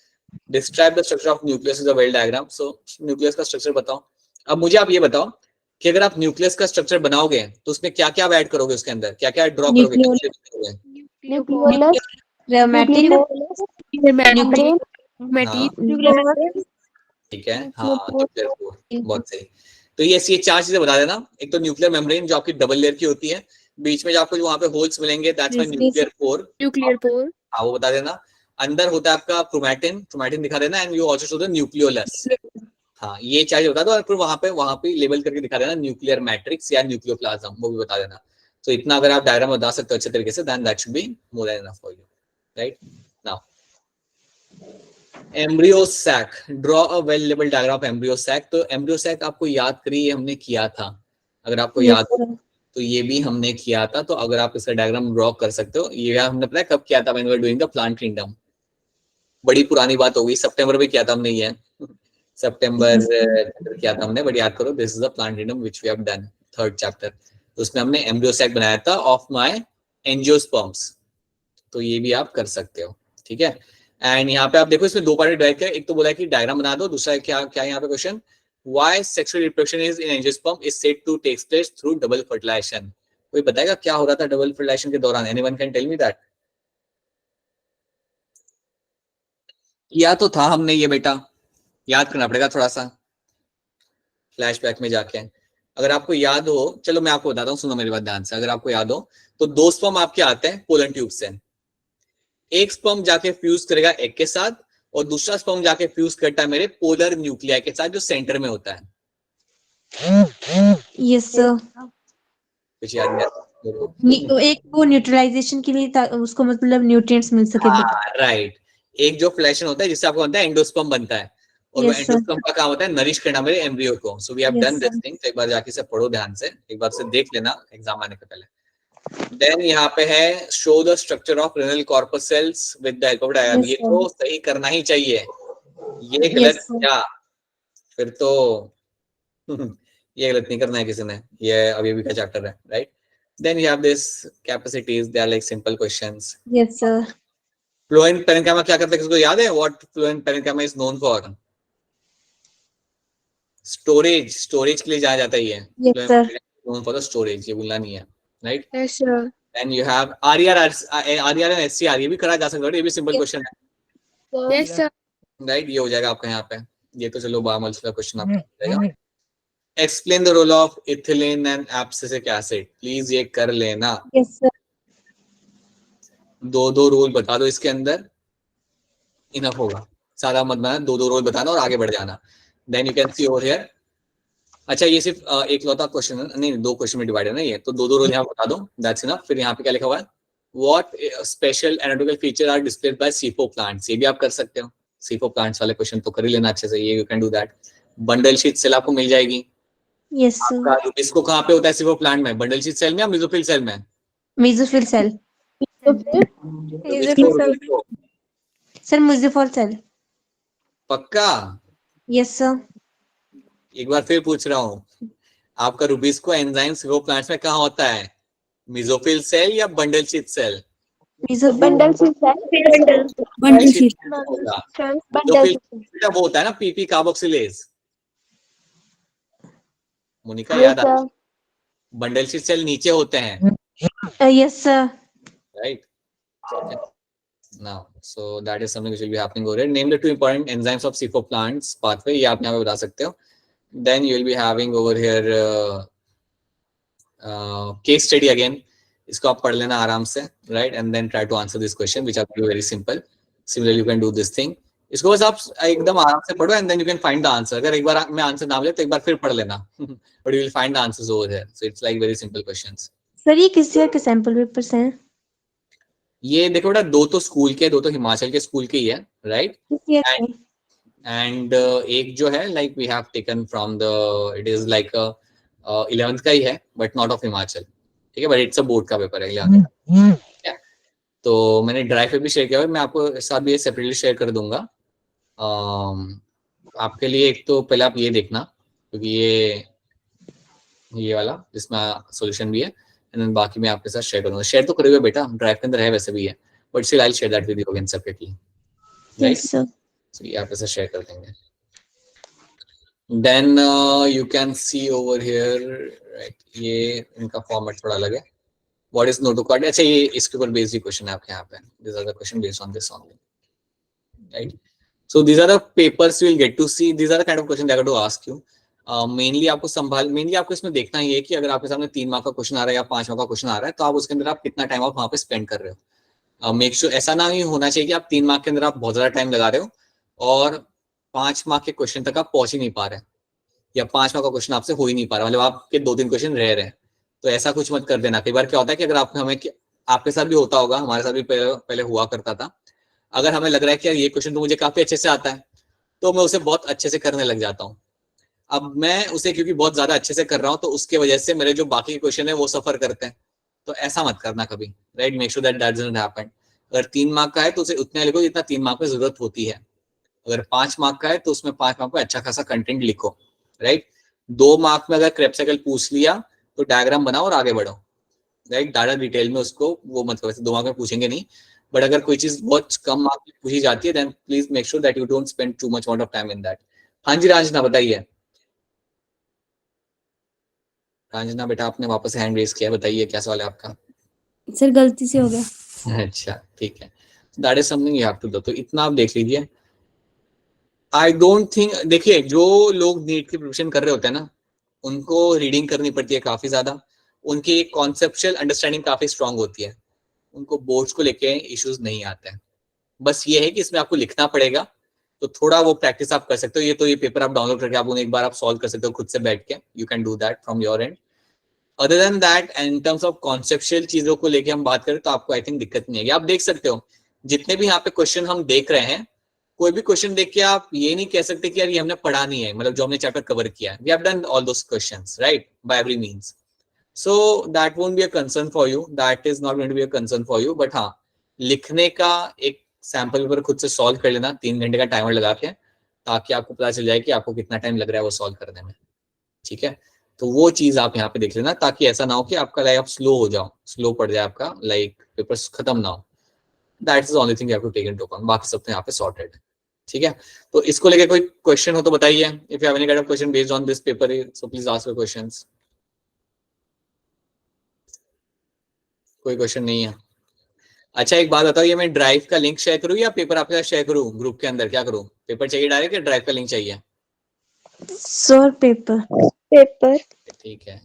Describe the structure of nucleus is a well diagram. So nucleus का स्ट्रक्चर बताओ। अब मुझे आप ये बताओ कि अगर आप न्यूक्लियस का स्ट्रक्चर बनाओगे तो उसमें क्या क्या ऐड करोगे, उसके अंदर क्या क्या ड्रॉ करोगे? ठीक है, हाँ बहुत सही। तो ये 4 चीजें बता देना। एक तो न्यूक्लियर मेम्ब्रेन जो आपकी डबल लेयर की होती है, बीच में जो आपको जो वहां पे होल्स मिलेंगे दैट्स माय न्यूक्लियर पोर। हाँ वो बता देना। अंदर होता है आपका क्रोमैटिन दिखा देना and you also show the nucleolus. हाँ ये 4 बता दो और फिर वहां पे लेबल करके दिखा देना न्यूक्लियर मैट्रिक्स या न्यूक्लियोप्लाज्म, वो भी बता देना। तो इतना अगर आप डायग्राम बता सकते हो अच्छे तरीके से then that should be more than enough for you, right. Now embryo sac, draw a well labelled diagram of embryo sac. तो एम्ब्रियो सैक आपको याद करिए हमने किया था, अगर आपको याद हो तो ये भी हमने किया था। तो अगर आप इसका डायग्राम ड्रॉ कर सकते हो, ये हमने पता है कब किया था, when we were doing the plant kingdom. बड़ी पुरानी बात हो गई, सितंबर में किया था हमने, ये सितंबर किया था हमने, बट याद करो this is the plant kingdom which we have done 3rd chapter. तो उसमें हमने एम्ब्रियो सैक बनाया था ऑफ माय एंजियोस्पर्म्स। तो ये भी आप कर सकते हो, ठीक है। एंड यहाँ पे आप देखो इसमें 2 पार्ट डिवाइड किया, एक तो बोला कि डायग्राम बना दो, दूसरा क्या क्या यहाँ पे question, why sexual reproduction is in angiosperm is said to takes place through double fertilization. कोई बताएगा क्या हो रहा था डबल फर्टिलाइजेशन के दौरान? Anyone can tell me that? किया तो था हमने ये बेटा, याद करना पड़ेगा थोड़ा सा फ्लैशबैक में जाके। अगर आपको याद हो, चलो मैं आपको बताता हूँ, सुनो मेरी बात ध्यान से। अगर आपको याद हो तो 2 स्पर्म आपके आते हैं पोलन ट्यूब से। एक स्पर्म जाके फ्यूज करेगा एग के साथ और दूसरा स्पर्म जाके फ्यूज करता है मेरे पोलर न्यूक्लियाई के साथ जो सेंटर में होता है। Yes sir. कुछ याद नहीं? एक वो न्यूट्रलाइजेशन के लिए उसको मतलब न्यूट्रिएंट्स मिल सके। राइट, एक जो फ्लैशन होता है जिससे आपको बनता है एंडोस्पर्म बनता है, और वो एंडोस्पर्म का काम होता है नरिश करना मेरे एम्ब्रियो को। So we have done this thing. एक बार जाके से पढ़ो ध्यान से, एक बार से देख लेना एग्जाम आने के पहले। देन यहाँ पे है show the structure of renal corpuscles with the help of diagram. ये तो सही करना ही चाहिए, ये गलत क्या फिर तो ये गलत नहीं करना है किसी ने, ये अभी का चैप्टर है, right. Then you have this capacities, they are like simple questions. Yes sir. Phloem parenchyma क्या करता है, किसको याद है? What phloem parenchyma is known for? Storage के लिए जाना जाता है ये। Yes sir. Known for the storage, ये भूलना नहीं है, right. Yes, sir. Then you have RER and SCR, ये भी करा जा सकता है, ये भी सिंपल क्वेश्चन है, Yes, sir. राइट। ये हो जाएगा आपका यहाँ पे, ये तो चलो बायोमोल्स का क्वेश्चन आपका रहेगा। Explain the role of ethylene and abscisic acid, please ये कर लेना। Yes sir. 2 रोल बता दो इसके अंदर, इनफ होगा, सारा मत बनाना, 2 रोल बताना और आगे बढ़ जाना। Then you can see over here. अच्छा ये सिर्फ एक लौता क्वेश्चन है, नहीं 2 क्वेश्चन में डिवाइड है ना ये, तो 2 रोल यहाँ बता दो, दैट्स इनफ। फिर यहाँ पे क्या लिखा हुआ है, what special anatomical feature are displayed by C4 plants, ये भी आप कर सकते हो। C4 प्लांट्स वाले क्वेश्चन तो कर ही लेना अच्छे से, ये you can do that. Bundle sheath cell आपको मिल जाएगी। Yes, sir. आपका रुबिस्को कहाँ पे होता है सिर्फ प्लांट में, बंडल शीट सेल में या मेसोफिल सेल में? Mesophyll cell. Rubisco Sir, mesophyll cell. पक्का? Yes, sir. एक बार फिर पूछ रहा हूँ, आपका रुबिस्को एंजाइम सिर्फ प्लांट्स में कहाँ होता है, मेसोफिल सेल या bundle sheath cell? Bundle sheath होगा। मेसोफिल वो होता है ना पीपी कार्बोक्सिलेज, मोनिका याद आ? बंडल शीट सेल नीचे होते हैं, Yes, sir. right? Now, so that is something which will be happening over here. Name the two important enzymes of C4 plants pathway. ये आप यहाँ पे बता सकते हो. Then you will be having over here case study again. इसको आप पढ़ लेना आराम से, right? And then try to answer this question, which are very simple. Similarly, you can do this thing. इसको बस आप एकदम आराम से पढ़ो and then you can find the answer. अगर एक बार मैं आंसर ना मिले तो एक बार फिर पढ़ लेना. But you will find the answers over here. So it's like very simple questions. Sir, ये किस ईयर के सैंपल पेपर्स हैं? ये देखो बेटा, दो तो स्कूल के, दो तो हिमाचल के स्कूल के ही है, राइट? एंड एक जो है like we have taken from the, it is like 11th का ही है बट नॉट ऑफ हिमाचल, ठीक है, बट इट्स अ बोर्ड का पेपर है 11th। तो मैंने ड्राइव पे भी शेयर किया है, मैं आपको साथ भी सेपरेटली शेयर कर दूंगा आपके लिए। एक तो पहले आप ये देखना, क्योंकि ये वाला जिसमें सॉल्यूशन भी है, एंड देन बाकी मैं आपके साथ शेयर करूंगा। शेयर तो करे हुए बेटा, ड्राइव के अंदर है वैसे भी है, but still I will share that with you again separately, right? So ये आपके साथ शेयर कर देंगे। Then you can see over here, right, ये इनका फॉर्मेट थोड़ा अलग है। What is notochord? अच्छा, ये इसके ऊपर बेस्ड क्वेश्चन है आपके यहाँ पे। This are the question based on this only, right? So this are the papers you will get to see, this are the kind of question they are going to ask you. Mainly आपको इसमें देखना ये है कि अगर आपके सामने 3 मार्क का क्वेश्चन आ रहा है या 5 मार्क का क्वेश्चन आ रहा है, तो आप उसके अंदर आप कितना टाइम आप वहां पे स्पेंड कर रहे हो। मेक श्योर ऐसा ना ही होना चाहिए कि आप 3 मार्क के अंदर आप बहुत ज्यादा टाइम लगा रहे हो और 5 मार्क के क्वेश्चन तक आप पहुंच ही नहीं पा रहे, या 5 मार्क का क्वेश्चन आपसे हो ही नहीं पा रहा, मतलब आपके 2-3 क्वेश्चन रह रहे हैं। तो ऐसा कुछ मत कर देना। कई बार क्या होता है कि अगर आपके साथ भी होता होगा, हमारे साथ भी पहले हुआ करता था, अगर हमें लग रहा है कि यार ये क्वेश्चन तो मुझे काफी अच्छे से आता है, तो मैं उसे बहुत अच्छे से करने लग जाता हूँ। अब मैं उसे क्योंकि बहुत ज्यादा अच्छे से कर रहा हूँ, तो उसके वजह से मेरे जो बाकी के क्वेश्चन है वो सफर करते हैं। तो ऐसा मत करना कभी, right? Make sure that doesn't happen. अगर 3 मार्क का है तो उसे उतना लिखो जितना 3 मार्क में जरूरत होती है। अगर 5 मार्क का है तो उसमें 5 मार्क में अच्छा खासा कंटेंट लिखो, राइट? 2 मार्क में अगर क्रेप साइकिल पूछ लिया तो डायग्राम बनाओ और आगे बढ़ो, राइट? ज्यादा डिटेल में उसको वो मत करो। 2 मार्क में पूछेंगे नहीं, बट अगर कोई चीज बहुत कम मार्क में पूछी जाती है, then please make sure that you don't spend too much amount of time in that. हाँ जी राजना, बताइए। रांजना बेटा, आपने वापस हैंड रेज किया, बताइए क्या सवाल है आपका? सर गलती से हो गया। अच्छा ठीक है, that is something you have to do. तो इतना आप देख लीजिए। आई डोंट थिंक, देखिए जो लोग नीट की प्रिपरेशन कर रहे होते हैं ना, उनको रीडिंग करनी पड़ती है काफी ज्यादा, उनकी कॉन्सेप्चुअल अंडरस्टैंडिंग काफी स्ट्रांग होती है, उनको बोर्ड्स को लेके इश्यूज नहीं आते हैं। बस ये है कि इसमें आपको लिखना पड़ेगा, तो थोड़ा वो प्रैक्टिस आप कर सकते हो। ये पेपर आप डाउनलोड करके आप उन्हें एक बार आप सॉल्व कर सकते हो खुद से बैठ के, you can do that from your and. Other than that, in terms of conceptual चीजों को लेके हम बात करें तो आपको आई थिंक दिक्कत नहीं है। आप देख सकते हो जितने भी यहाँ पे क्वेश्चन हम देख रहे हैं, कोई भी क्वेश्चन देख के आप ये नहीं कह सकते कि यार ये हमने पढ़ा नहीं है, मतलब जो हमने चैप्टर कवर किया है, we have done all those questions, right, by every means. So that won't be a concern for you, that is not going to be a concern for you. But हाँ, लिखने का एक सैंपल पेपर खुद से सॉल्व कर लेना 3 घंटे का टाइमर लगा के, ताकि आपको पता चल जाए कि आपको कितना टाइम लग रहा है वो सॉल्व करने में, ठीक है? तो वो चीज आप यहाँ पे देख लेना, ताकि ऐसा ना हो कि आपका लाइक आप स्लो हो जाओ, स्लो पड़ जाए आपका, लाइक पेपर्स खत्म ना हो। That is the only thing you have to take into account. बाकी सब तो यहाँ पे सॉर्टेड है, ठीक है? तो इसको लेके कोई क्वेश्चन हो तो बताइए। If you have any kind of question based on this paper, so please ask your questions. कोई क्वेश्चन नहीं है? अच्छा एक बात बताओ, ये मैं ड्राइव का लिंक शेयर करूँ या पेपर आपके साथ शेयर करूँ ग्रुप के अंदर? क्या करूँ, पेपर चाहिए डायरेक्ट या ड्राइव का लिंक चाहिए? Sir paper. ठीक है,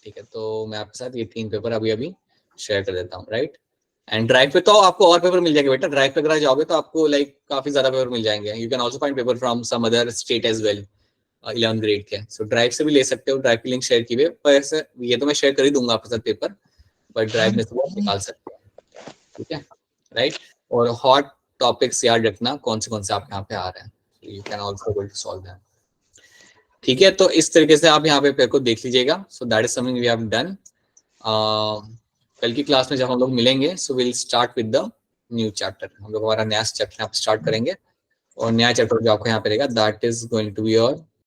ठीक है, तो मैं आपके साथ ये 3 पेपर अभी शेयर कर देता हूँ, राइट? एंड ड्राइव पे तो आपको और पेपर मिल जाएंगे बेटा। ड्राइव पे अगर जाओगे तो आपको लाइक काफी ज्यादा पेपर मिल जाएंगे। You can also find paper from some other state as well, 11th grade के। सो ड्राइव से भी ले सकते हो, ड्राइव की लिंक शेयर की हुई है, पर ऐसे ये तो मैं शेयर कर ही दूंगा आपके साथ पेपर, बट ड्राइव में से आप निकाल सकते हैं, ठीक है, राइट? और हॉट टॉपिक्स याद रखना कौन से आप यहाँ पे आ रहे हैं, you can also going to solve them. ठीक है, तो इस तरीके से आप यहाँ पे पेपर को देख लीजिएगा. So that is something we have done. कल की क्लास में जब हम लोग मिलेंगे so will start with the new chapter. हम लोग हमारा नया चैप्टर यहाँ पे स्टार्ट करेंगे और नया चैप्टर जो आपको यहाँ पे रहेगा that is going to be your